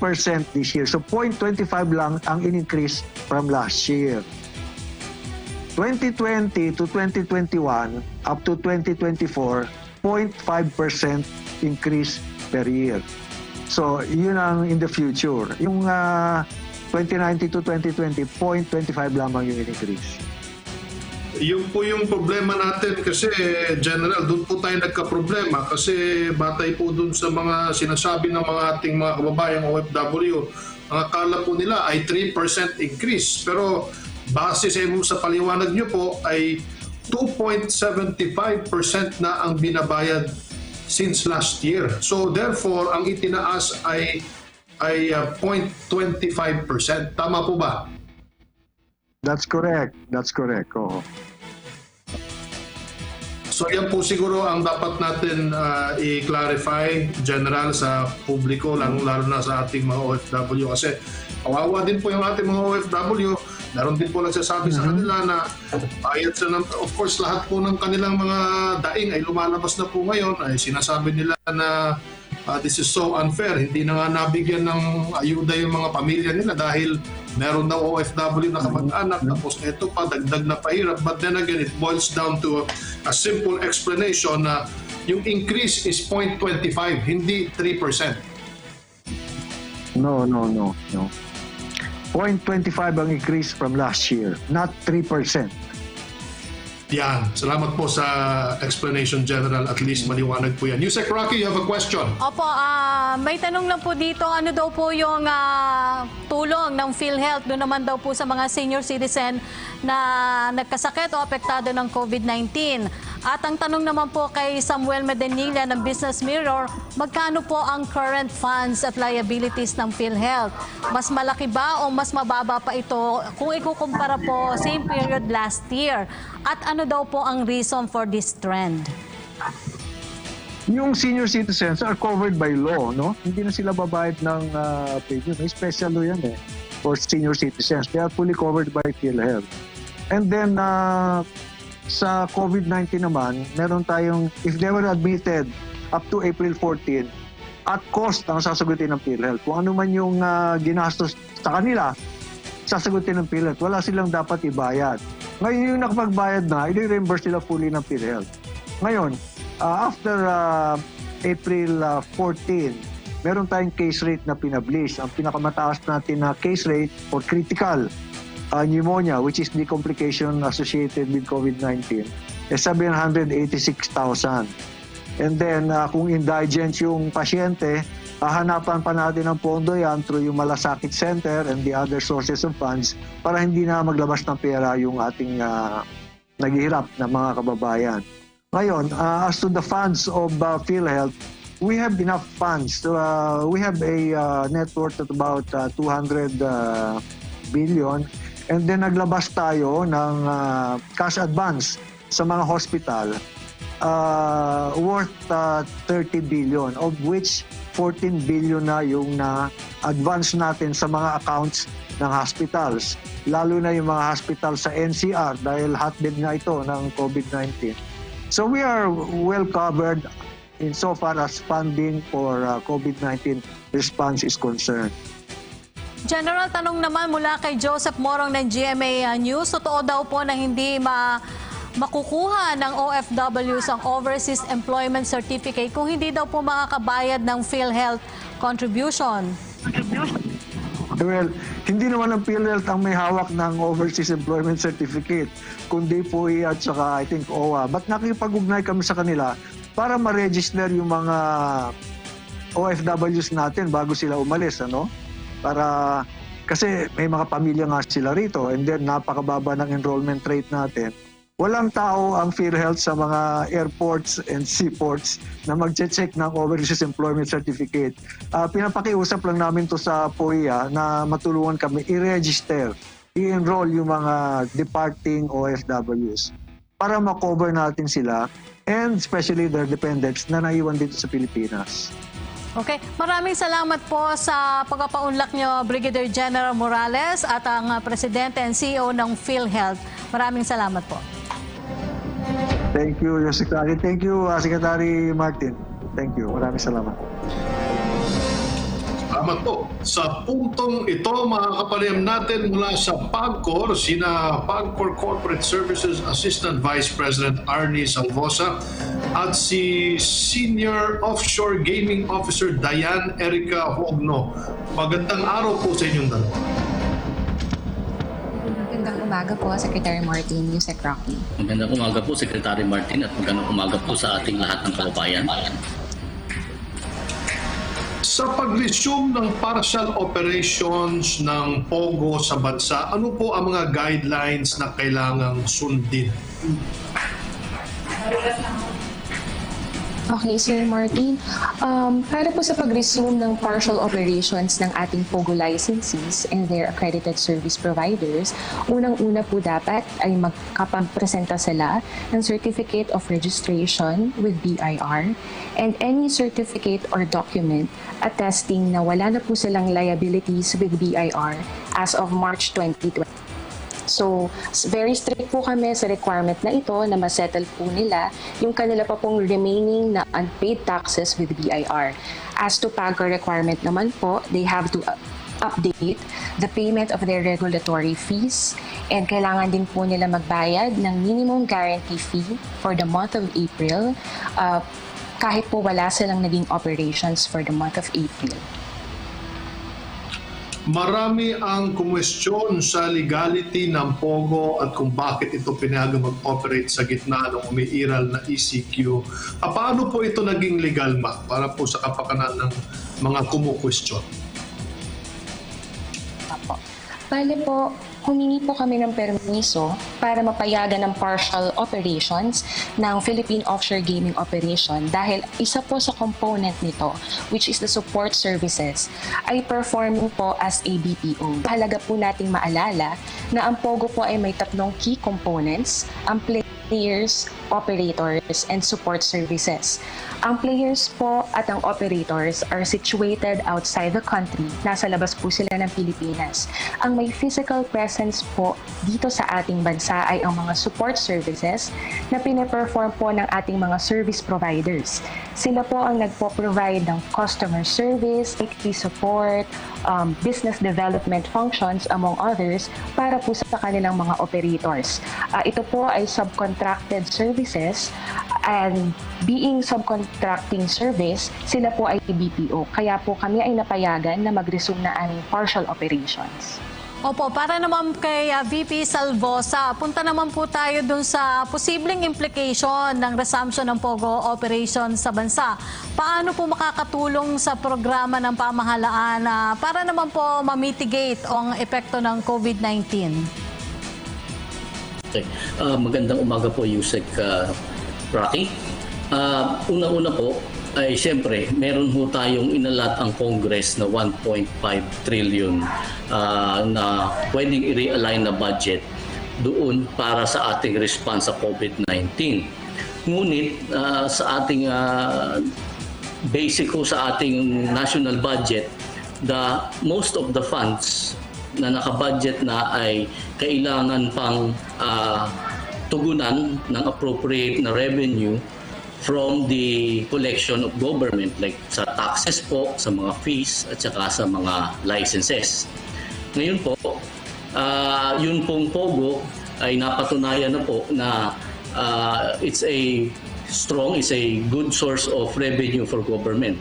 this year. So 0.25 lang ang in-increase from last year. 2020 to 2021 up to 2024, 0.5% increase per year. So yun ang in the future. Yung 2019 to 2020, 0.25 lamang yung in-increase. Yun po yung problema natin kasi, General, doon po tayo nagka-problema kasi batay po doon sa mga sinasabi ng mga ating mga kababayang OFW, ang akala po nila ay 3% increase. Pero base sa paliwanag nyo po ay 2.75% na ang binabayad since last year. So therefore, ang itinaas ay 0.25%. Tama po ba? That's correct. That's correct. Oo. So yan po siguro ang dapat natin i-clarify, General, sa publiko, lalo na sa ating mga OFW. Kasi kawawa din po yung ating mga OFW. Meron din po nagsasabi sa kanila na bayad sa, of course, lahat po ng kanilang mga daing ay lumalabas na po ngayon. Ay sinasabi nila na this is so unfair. Hindi na nga nabigyan ng ayuda yung mga pamilya nila dahil meron daw OFW na kamag-anak, tapos ito pa, dagdag na pahirap. But then again, it boils down to a simple explanation na yung increase is 0.25, hindi 3%. No. 0.25 ang increase from last year, not 3%. Yan. Salamat po sa explanation, General. At least maliwanag po yan. Yusek Rocky, you have a question? Opo, may tanong lang po dito. Ano daw po yung tulong ng PhilHealth doon naman daw po sa mga senior citizen na nagkasakit o apektado ng COVID-19? At ang tanong naman po kay Samuel Medenilla ng Business Mirror, magkano po ang current funds at liabilities ng PhilHealth? Mas malaki ba o mas mababa pa ito kung ikukumpara po same period last year? At ano daw po ang reason for this trend? Yung senior citizens are covered by law, no? Hindi na sila babayad ng premium. May special law yan for senior citizens. They are fully covered by PhilHealth. And then, sa COVID-19 naman, meron tayong, if they were admitted up to April 14, at cost ang sasagutin ng PhilHealth. Kung ano man yung ginastos sa kanila, sasagutin ng PhilHealth. Wala silang dapat ibayad. Ngayon yung nakapagbayad na, i-reimburse sila fully ng PhilHealth. Ngayon, after April 14, meron tayong case rate na pinablish. Ang pinakamataas natin na case rate for critical pneumonia, which is the complication associated with COVID-19, is 786,000. And then, kung indigent yung pasyente, hanapan pa natin ng pondo yan through yung malasakit center and the other sources of funds para hindi na maglabas ng pera yung ating naghihirap na mga kababayan. Ngayon, as to the funds of PhilHealth, we have enough funds. We have a net worth at about 200 billion. And then naglabas tayo ng cash advance sa mga hospital worth 30 billion, of which 14 billion na yung na-advance natin sa mga accounts ng hospitals. Lalo na yung mga hospital sa NCR dahil hotbed nga ito ng COVID-19. So we are well covered insofar as funding for COVID-19 response is concerned. General, tanong naman mula kay Joseph Morong ng GMA News. Totoo daw po na hindi makukuha ng OFWs ang Overseas Employment Certificate kung hindi daw po makakabayad ng PhilHealth contribution. Well, hindi naman ang PhilHealth ang may hawak ng Overseas Employment Certificate, kundi PUI at saka I think OWA. But nakipag-ugnay kami sa kanila para ma-register yung mga OFWs natin bago sila umalis, ano? Para, kasi may mga pamilya nga sila rito and then napakababa ng enrollment rate natin. Walang tao ang PhilHealth sa mga airports and seaports na mag-check ng Overseas Employment Certificate. Pinapakiusap lang namin to sa POIA na matulungan kami i-register, i-enroll yung mga departing OFWs para ma-cover natin sila and especially their dependents na naiwan dito sa Pilipinas. Okay, maraming salamat po sa pagpapaunlak niyo, Brigadier General Morales at ang Presidente and CEO ng PhilHealth. Maraming salamat po. Thank you, Your Secretary. Thank you, Secretary Martin. Thank you. Maraming salamat. Salamat po. Sa puntong ito, mga kapaliham natin mula sa PAGCOR, sina PAGCOR Corporate Services Assistant Vice President Arnie Salvosa at si Senior Offshore Gaming Officer Diane Erica Hogno. Magandang araw po sa inyong dalawa. Magandang umaga po, Secretary Martin, Yusek Rocky. Magandang umaga po, Secretary Martin, at magandang umaga po sa ating lahat ng kababayan. Sa pag-resume ng partial operations ng POGO sa bansa, ano po ang mga guidelines na kailangang sundin? Okay, Sir Martin. Para po sa pag-resume ng partial operations ng ating POGO licensees and their accredited service providers, unang-una po dapat ay magkapagpresenta sila ng Certificate of Registration with BIR and any certificate or document attesting na wala na po silang liabilities with BIR as of March 2020. So, very strict po kami sa requirement na ito na masettle po nila yung kanila pa pong remaining na unpaid taxes with BIR. As to PAGCOR requirement naman po, they have to update the payment of their regulatory fees and kailangan din po nila magbayad ng minimum guarantee fee for the month of April kahit po wala silang naging operations for the month of April. Marami ang kumwestiyon sa legality ng POGO at kung bakit ito pinayagang mag-operate sa gitna ng umiiral na ECQ. Paano po ito naging legal, ma? Para po sa kapakanan ng mga kumukwestiyon. Bale po, humingi po kami ng permiso para mapayagan ng partial operations ng Philippine Offshore Gaming Operation dahil isa po sa component nito, which is the support services, ay performing po as a BPO. Halaga po nating maalala na ang POGO po ay may 3 key components, ang players, operators, and support services. Ang players po at ang operators are situated outside the country. Nasa labas po sila ng Pilipinas. Ang may physical presence po dito sa ating bansa ay ang mga support services na pinaperform po ng ating mga service providers. Sila po ang nagpo-provide ng customer service, IT support, business development functions, among others, para po sa kanilang mga operators. Ito po ay subcontracted services, and being subcontracting service, sila po ay BPO. Kaya po kami ay napayagan na mag-resume na aming partial operations. Opo, para naman kay VP Salvosa, punta naman po tayo dun sa posibleng implication ng resumption ng POGO operation sa bansa. Paano po makakatulong sa programa ng pamahalaan para naman po ma-mitigate ang epekto ng COVID-19? Okay. Magandang umaga po, Yusek Rocky. Una-una po ay siyempre meron ho tayong inalat ang Congress na 1.5 trillion na pwedeng i-realign na budget doon para sa ating response sa COVID-19. Ngunit sa ating basic ho sa ating national budget, most of the funds na nakabudget na ay kailangan pang tugunan ng appropriate na revenue from the collection of government, like sa taxes po, sa mga fees at saka sa mga licenses. Ngayon po, yun pong POGO ay napatunayan na po na it's a good source of revenue for government.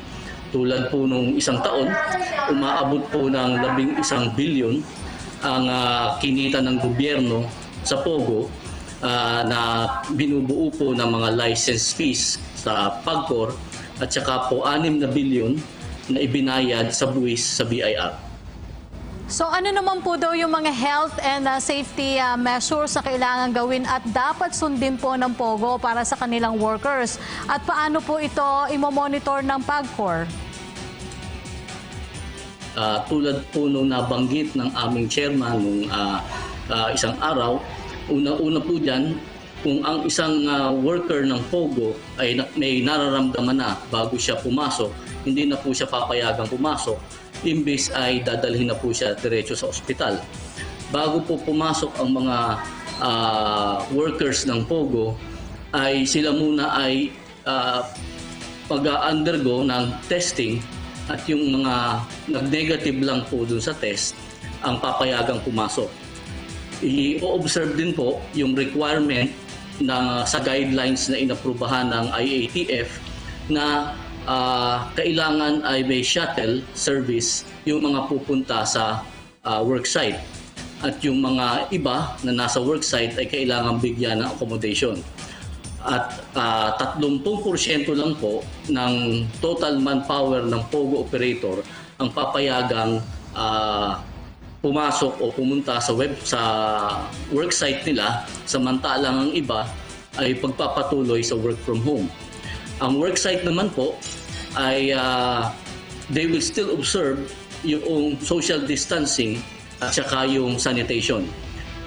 Tulad po nung isang taon, umaabot po ng 11 billion ang kinita ng gobyerno sa POGO na binubuo po ng mga license fees sa PAGCOR at saka po 6 na billion na ibinayad sa buwis sa BIR. So ano naman po daw yung mga health and safety measures na kailangan gawin at dapat sundin po ng POGO para sa kanilang workers? At paano po ito imo-monitor ng PAGCOR? Tulad po nung nabanggit ng aming chairman nung isang araw, una-una po dyan, kung ang isang worker ng POGO ay may nararamdaman na bago siya pumasok, hindi na po siya papayagang pumasok, imbes ay dadalhin na po siya diretso sa ospital. Bago po pumasok ang mga workers ng POGO, ay sila muna ay pag-undergo ng testing at yung mga nag-negative lang po dun sa test ang papayagang pumasok. I-observe din po yung requirement sa guidelines na inaprubahan ng IATF na kailangan ay may shuttle service yung mga pupunta sa worksite. At yung mga iba na nasa worksite ay kailangan bigyan ng accommodation. At 30% lang po ng total manpower ng POGO operator ang papayagang pumasok o pumunta sa worksite nila, samantalang ang iba ay pagpapatuloy sa work from home. Ang worksite naman po ay they will still observe yung social distancing at saka yung sanitation.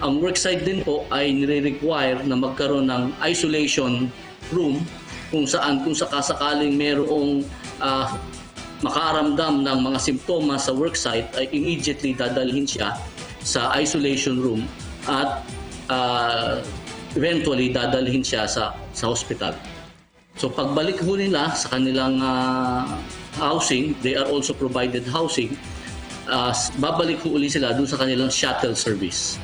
Ang worksite din po ay nire-require na magkaroon ng isolation room kung sakasakaling mayroong makaramdam ng mga simptomas sa worksite ay immediately dadalhin siya sa isolation room at eventually dadalhin siya sa hospital. So pagbalik ho nila sa kanilang housing, they are also provided housing, babalik ho uli sila dun sa kanilang shuttle service.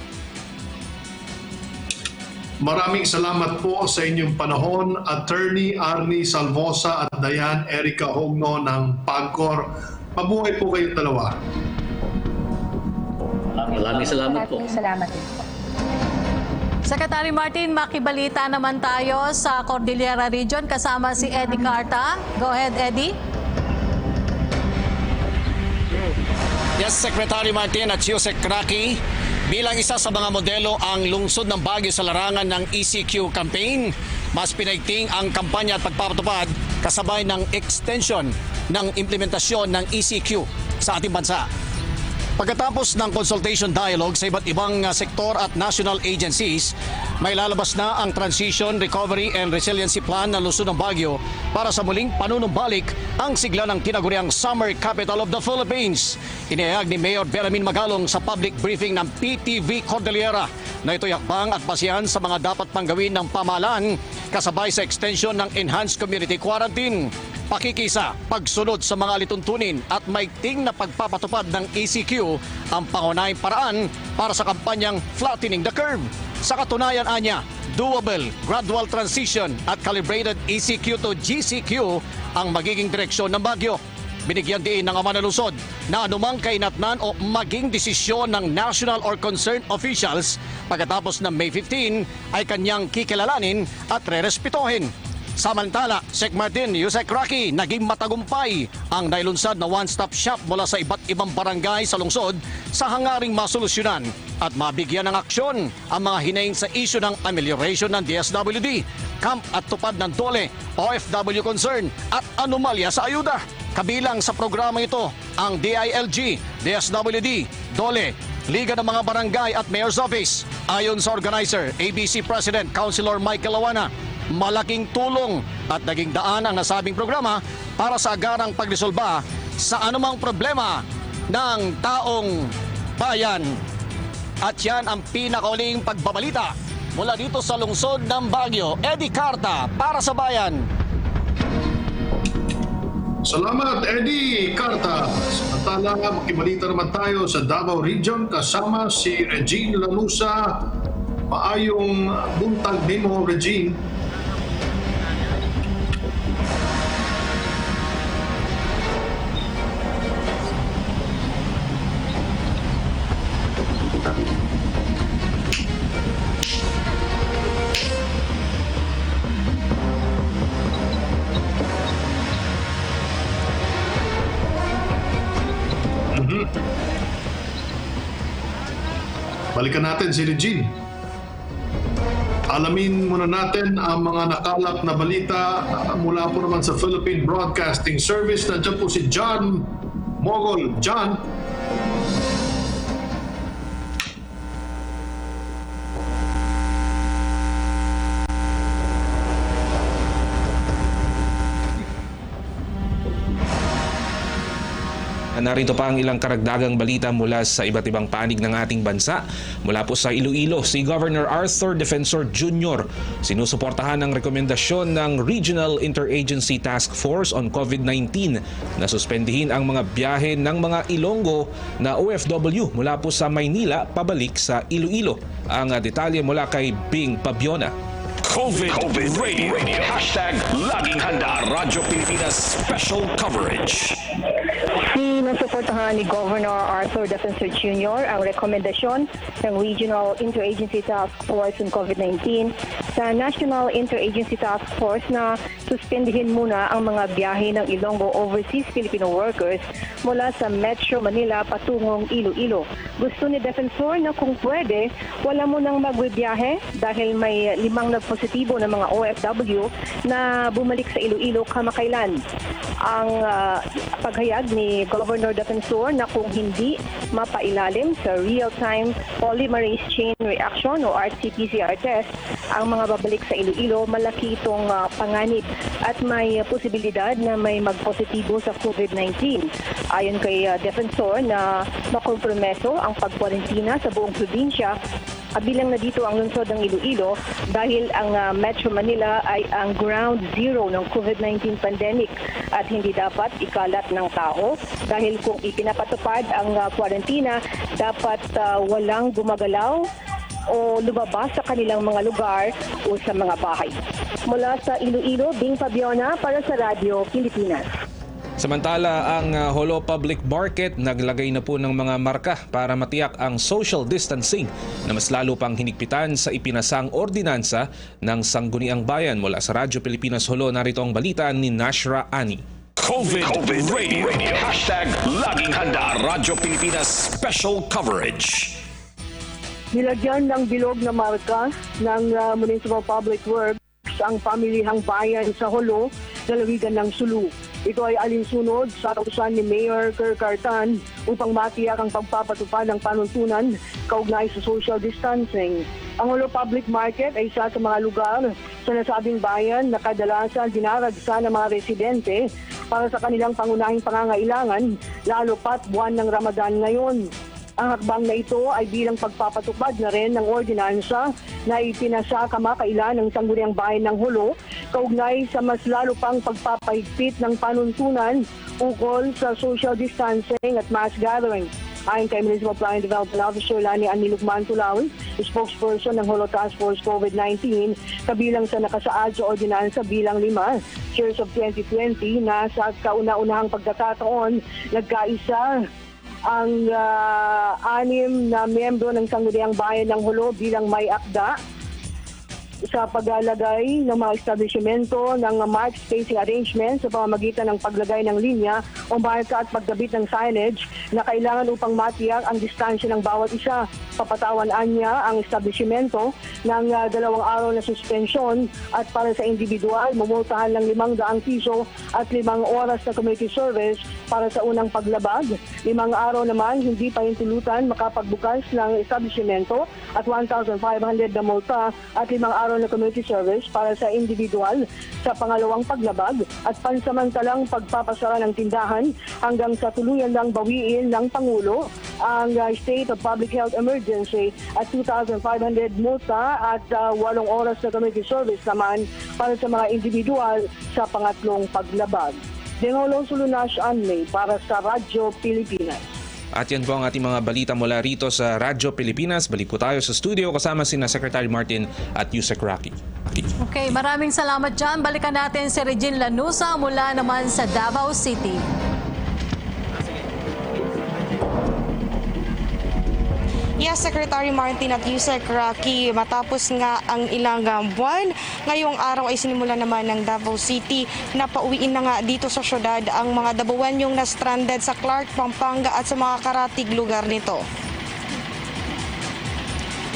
Maraming salamat po sa inyong panahon, Attorney Arnie Salvosa at Diane Erica Hogno ng PAGCOR. Mabuhay po kayong dalawa. Maraming salamat po. Maraming salamat din po. Secretary Martin, makibalita naman tayo sa Cordillera Region kasama si Eddie Carta. Go ahead, Eddie. Yes, Secretary Martin at Yusek Rocky. Bilang isa sa mga modelo ang lungsod ng Baguio sa larangan ng ECQ campaign, mas pinaigting ang kampanya at pagpapatupad kasabay ng extension ng implementasyon ng ECQ sa ating bansa. Pagkatapos ng consultation dialogue sa iba't ibang sektor at national agencies, may lalabas na ang Transition, Recovery and Resiliency Plan ng Lungsod ng Baguio para sa muling panunumbalik ang sigla ng tinaguriang Summer Capital of the Philippines. Inihayag ni Mayor Beramin Magalong sa public briefing ng PTV Cordillera na ito'y hakbang at basihan sa mga dapat pang gawin ng pamahalaan kasabay sa extension ng Enhanced Community Quarantine. Pakikisa, pagsunod sa mga lituntunin at maigting na pagpapatupad ng ECQ ang pangunahing paraan para sa kampanyang Flattening the Curve. Sa katunayan anya, doable, gradual transition at calibrated ECQ to GCQ ang magiging direksyon ng Baguio. Binigyan din ng ama ng lungsod na anumang kainatnan o maging desisyon ng national or concerned officials pagkatapos ng May 15 ay kanyang kikilalanin at rerespetohin. Samantala, Sec Martin, Yusek Rocky, naging matagumpay ang nailunsad na one-stop shop mula sa iba't ibang barangay sa lungsod sa hangaring masolusyonan at mabigyan ng aksyon ang mga hinaing sa isyu ng amelioration ng DSWD, camp at tupad ng DOLE, OFW concern at anomalya sa ayuda. Kabilang sa programa ito ang DILG, DSWD, DOLE, Liga ng mga Barangay at Mayor's Office. Ayon sa organizer, ABC President Councilor Michael Lawana, malaking tulong at naging daan ang nasabing programa para sa agarang pagresolba sa anumang problema ng taong bayan. At yan ang pinakauling pagbabalita mula dito sa lungsod ng Baguio. Eddie Carta para sa Bayan. Salamat, Eddie Carta. Samantala, makibalita naman tayo sa Davao Region kasama si Regine Lanusa. Maayong buntag nimo, Regine. Balikan natin si Regine. Alamin muna natin ang mga nakalap na balita mula po naman sa Philippine Broadcasting Service. Nandiyan po si John Mogol. John. Narito pa ang ilang karagdagang balita mula sa iba't ibang panig ng ating bansa. Mula po sa Iloilo, si Governor Arthur Defensor Jr. sinusuportahan ang rekomendasyon ng Regional Interagency Task Force on COVID-19 na suspendihin ang mga biyahe ng mga Ilonggo na OFW mula po sa Maynila pabalik sa Iloilo. Ang detalye mula kay Bing Pabiona. COVID Radio. Hashtag Laging Handa Radyo Pilipinas Special Coverage. Sinusuportahan ni Governor Arthur Defensor Jr. ang rekomendasyon ng Regional Interagency Task Force on COVID-19 sa National Interagency Task Force na suspendihin muna ang mga biyahe ng Ilonggo Overseas Filipino Workers mula sa Metro Manila patungong Iloilo. Gusto ni Defensor na kung pwede, wala mo nang magbibiyahe dahil may 5 nagpositibo ng mga OFW na bumalik sa Iloilo kamakailan. Ang paghayag ni Governor Defensor na kung hindi mapailalim sa real-time polymerase chain reaction o RT-PCR test ang mga babalik sa Iloilo, malaki itong panganib at may posibilidad na may magpositibo sa COVID-19. Ayon kay Defensor na makompromeso ang pagkwarentina sa buong probinsya, kabilang na dito ang lungsod ng Iloilo dahil ang Metro Manila ay ang ground zero ng COVID-19 pandemic at hindi dapat ikalat ng tao dahil kung ipinapatupad ang kwarentina, dapat walang gumagalaw o lumabas sa kanilang mga lugar o sa mga bahay. Mula sa Iloilo, Bing Fabiona para sa Radyo Pilipinas. Samantala, ang Holo Public Market naglagay na po ng mga marka para matiyak ang social distancing na mas lalo pang hinigpitan sa ipinasang ordinansa ng Sangguniang Bayan. Mula sa Radyo Pilipinas Holo, narito ang balita ni Nashra Ani. COVID Radio. Hashtag Laging Handa Radyo Pilipinas Special Coverage. Nilagyan ng bilog na marka ng Municipal Public Works ang pamilihang bayan sa Holo, lalawigan ng Sulu. Ito ay alinsunod sa kautusan ni Mayor Kercartan upang matiyak ang pagpapatupad ng panuntunan kaugnay sa social distancing. Ang Holo Public Market ay isa sa mga lugar sa nasabing bayan na kadalasan dinaragsa ng mga residente para sa kanilang pangunahing pangangailangan, lalo pat buwan ng Ramadan ngayon. Ang hakbang na ito ay bilang pagpapatupad na rin ng ordinansa na ipinasa kamakailan ng Sangguniang Bayan ng Holo kaugnay sa mas lalo pang pagpapahigpit ng panuntunan ukol sa social distancing at mass gathering. Ayon kay Municipal Planning Development Officer Lani Anilugman Tulawi, spokesperson ng Holo Task Force COVID-19, kabilang sa nakasaad sa ordinansa bilang 5, Cheers of 2020 na sa kauna-unahang pagkakataon nagkaisa ang 6 na miyembro ng Sangguniang Bayan ng Holo bilang may akda sa paglalagay ng mga establishmento ng marked spacing arrangements sa pamamagitan ng paglagay ng linya o marka at pagdabit ng signage na kailangan upang matiyak ang distansya ng bawat isa. Papatawan niya ang establishmento ng 2 araw na suspensyon at para sa individual, mumultahan ng 500 piso at 5 oras na community service para sa unang paglabag. 5 araw naman, hindi pa hintulutan makapagbukas ng establishmento at 1,500 na multa at 5 araw na community service para sa individual sa pangalawang paglabag at pansamantalang pagpapasara ng tindahan hanggang sa tuluyan lang bawiin ng Pangulo ang state of public health emergency at 2,500 multa at 8 oras na community service naman para sa mga individual sa pangatlong paglabag. Dengolong Sulunas Anley para sa Radyo Pilipinas. At yan po ang ating mga balita mula rito sa Radyo Pilipinas. Balik po tayo sa studio kasama sina Secretary Martin at Yusek Rocky. Okay, maraming salamat dyan. Balikan natin si Regine Lanusa mula naman sa Davao City. Yes, Secretary Martin at Yusek Rocky, matapos nga ang ilang buwan, ngayong araw ay sinimula naman ng Davao City na pauwiin na nga dito sa syudad ang mga Dabawenyong na stranded sa Clark, Pampanga at sa mga karatig lugar nito.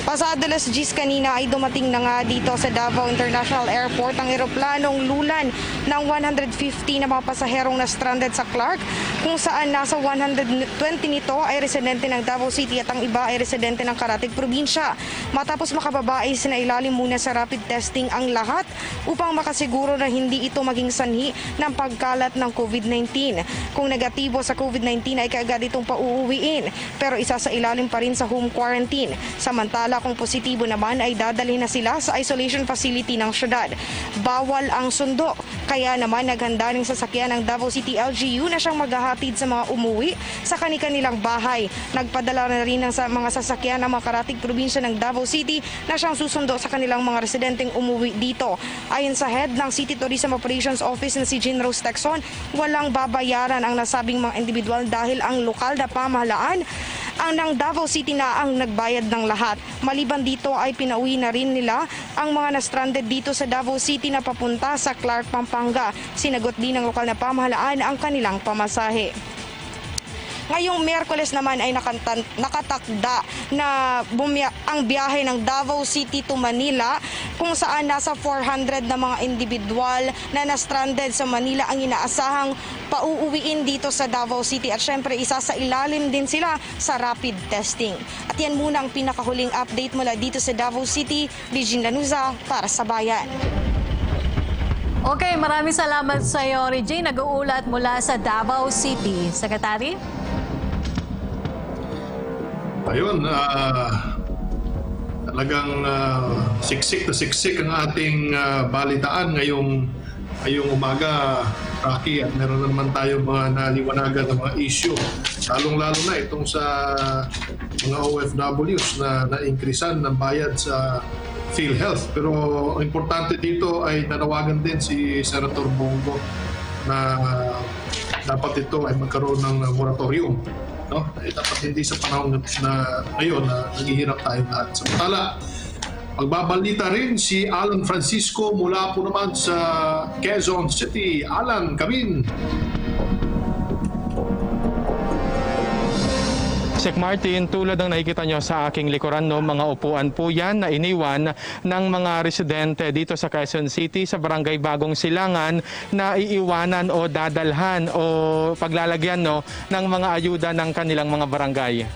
Pasado alas 10 kanina ay dumating na nga dito sa Davao International Airport ang eroplanong lulan ng 150 na mga pasaherong na stranded sa Clark, kung saan nasa 120 nito ay residente ng Davao City at ang iba ay residente ng Karatig Probinsya. Matapos makababa ay sinailalim muna sa rapid testing ang lahat upang makasiguro na hindi ito maging sanhi ng pagkalat ng COVID-19. Kung negatibo sa COVID-19 ay kaagad itong pauuwiin, pero isa sa ilalim pa rin sa home quarantine. Samantala kung positibo naman ay dadalhin na sila sa isolation facility ng syudad. Bawal ang sundo, kaya naman naghanda ng sasakyan ng Davao City LGU na siyang maghahatid sa mga umuwi sa kanilang bahay. Nagpadala na rin ng mga sasakyan ng mga karatig probinsya ng Davao City na siyang susundo sa kanilang mga residenteng umuwi dito. Ayon sa head ng City Tourism Operations Office na si Jean Rose Texon, walang babayaran ang nasabing mga individual dahil ang lokal na pamahalaan ang ng Davao City na ang nagbayad ng lahat. Maliban dito ay pinauwi na rin nila ang mga na-stranded dito sa Davao City na papunta sa Clark, Pampanga. Sinagot din ng lokal na pamahalaan ang kanilang pamasahe. Ngayong Miyerkules naman ay nakatakda na ang biyahe ng Davao City to Manila, kung saan nasa 400 na mga individual na na-stranded sa Manila ang inaasahang pauuwiin dito sa Davao City at syempre isa sa ilalim din sila sa rapid testing. At yan muna ang pinakahuling update mula dito sa Davao City. Regine Lanuza para sa Bayan. Okay, maraming salamat sa iyo, Regine. Nag-uulat mula sa Davao City. Secretary? Ayun, talagang siksik na siksik ang ating balitaan ngayong umaga, Rocky, at meron naman tayo mga naliwanagan ng mga issue. Lalong-lalo na itong sa mga OFWs na na-increasean ng bayad sa PhilHealth. Pero ang importante dito ay nanawagan din si Senator Bongo na dapat ito ay magkaroon ng moratorium. No? Dapat hindi sa panahon na ngayon na naghihirap tayo lahat. Samantala, magbabalita rin si Alan Francisco mula po naman sa Quezon City. Alan, come in. Sek Martin, tulad ng nakikita nyo sa aking likuran, no, mga upuan po yan na iniwan ng mga residente dito sa Quezon City sa Barangay Bagong Silangan na iiwanan o dadalhan o paglalagyan, no, ng mga ayuda ng kanilang mga barangay.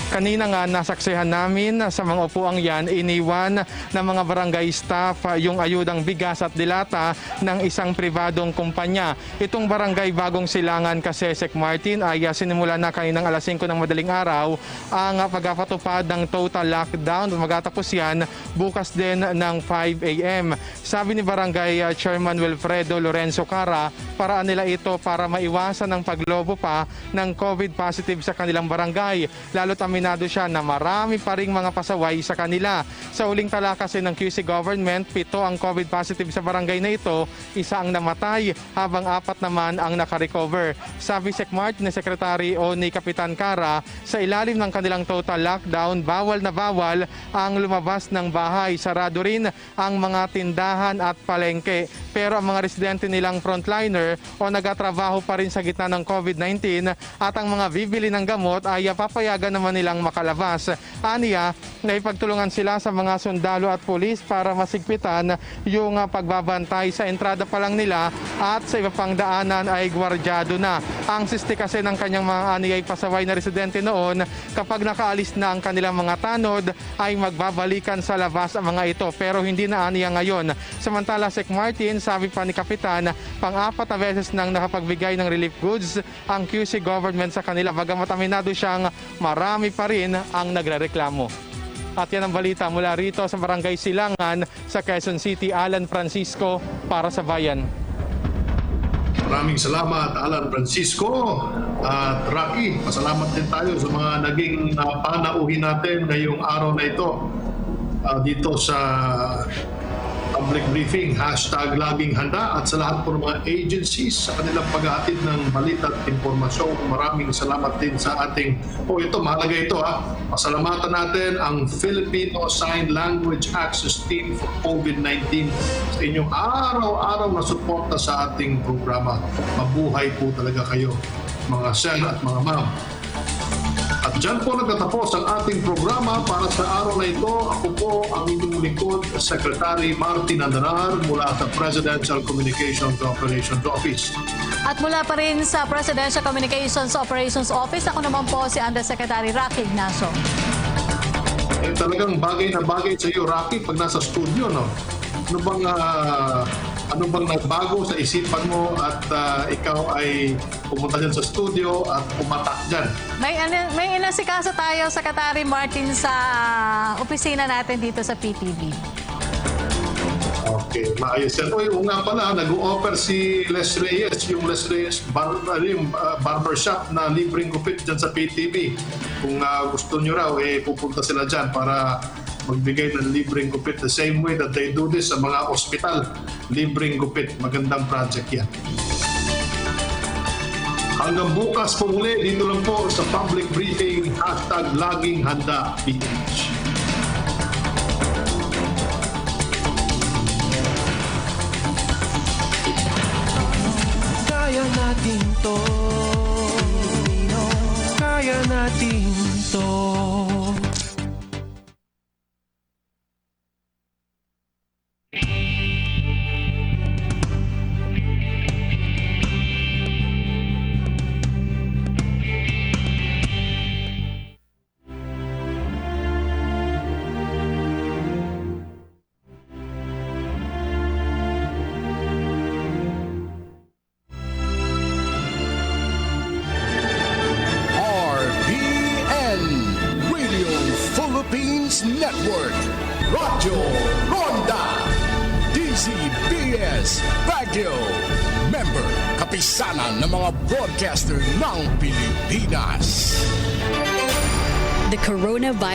Kanina nga nasaksihan namin sa mga upuang yan, iniwan ng mga barangay staff yung ayudang bigas at dilata ng isang pribadong kumpanya. Itong Barangay Bagong Silangan kasi, Sek Martin, ay sinimula na kaninang alas 5 ng madaling araw ang pagpapatupad ng total lockdown. Magatapos yan bukas din ng 5 a.m. Sabi ni Barangay Chairman Wilfredo Lorenzo Cara, paraan nila ito para maiwasan ang paglobo pa ng COVID positive sa kanilang barangay. Lalo't aminado siya na marami pa ring mga pasaway sa kanila. Sa huling tala kasi ng QC government, 7 ang COVID positive sa barangay na ito, 1 ang namatay habang 4 naman ang nakarecover. Sabi Sek Martin ni Secretary o ni Kapitan Cara, sa ilalim ng kanilang total lockdown, bawal na bawal ang lumabas ng bahay. Sarado rin ang mga tindahan at palengke. Pero ang mga residente nilang frontliner o nagatrabaho pa rin sa gitna ng COVID-19 at ang mga bibili ng gamot ay papayagan naman nilang makalabas. Aniya, naipagtulungan sila sa mga sundalo at pulis para masigpitan yung pagbabantay sa entrada pa lang nila at sa iba pang daanan ay gwardyado na. Ang siste kasi ng kanyang mga aniyay pasaway na residente noon, kapag nakaalis na ang kanilang mga tanod ay magbabalikan sa labas ang mga ito, pero hindi na aniya ngayon. Samantala, Sek Martin, sabi pa ni Kapitan, pang-4 na beses nang nakapagbigay ng relief goods ang QC government sa kanila, bagamat aminado siyang marami pa rin ang nagrereklamo. At yan ang balita mula rito sa Barangay Silangan sa Quezon City. Alan Francisco para sa Bayan. Maraming salamat, Alan Francisco. At Rocky, pasalamat din tayo sa mga naging panauhin natin ngayong araw na ito dito sa public briefing, #laging handa, at sa lahat po ng mga agencies sa kanilang paghahatid ng balita at impormasyon. Maraming salamat din sa ating, ito, mahalaga ito pasalamatan natin ang Filipino Sign Language Access Team for COVID-19 sa inyong araw-araw na suporta sa ating programa. Mabuhay po talaga kayo, mga sir at mga ma'am. At dyan po nagtatapos ang ating programa para sa araw na ito. Ako po ang inyong lingkod, Secretary Martin Andanar mula sa Presidential Communications Operations Office. At mula pa rin sa Presidential Communications Operations Office, ako naman po si Undersecretary Rocky Ignacio. Talagang bagay na bagay sa iyo, Rocky, pag nasa studio, no? Ano bang nagbago sa isipan mo at ikaw ay pumunta dyan sa studio at pumatak dyan? May inasikaso tayo, Secretary Martin, sa opisina natin dito sa PTV. Okay, maayos yan. Nga pala, nag-o-offer si Les Reyes, yung Les Reyes barbershop na libreng gupit dyan sa PTV. Kung gusto nyo raw, pupunta sila dyan para magbigay ng libreng gupit the same way that they do this sa mga ospital. Libreng gupit. Magandang project yan. Hanggang bukas po muli, dito lang po sa public briefing, #laging handa PH. Kaya natin to. Kaya natin to. RPN Radio Philippines Network, Radyo Ronda, DZBS Baguio, member kapisanan ng mga broadcaster ng Pilipinas. The coronavirus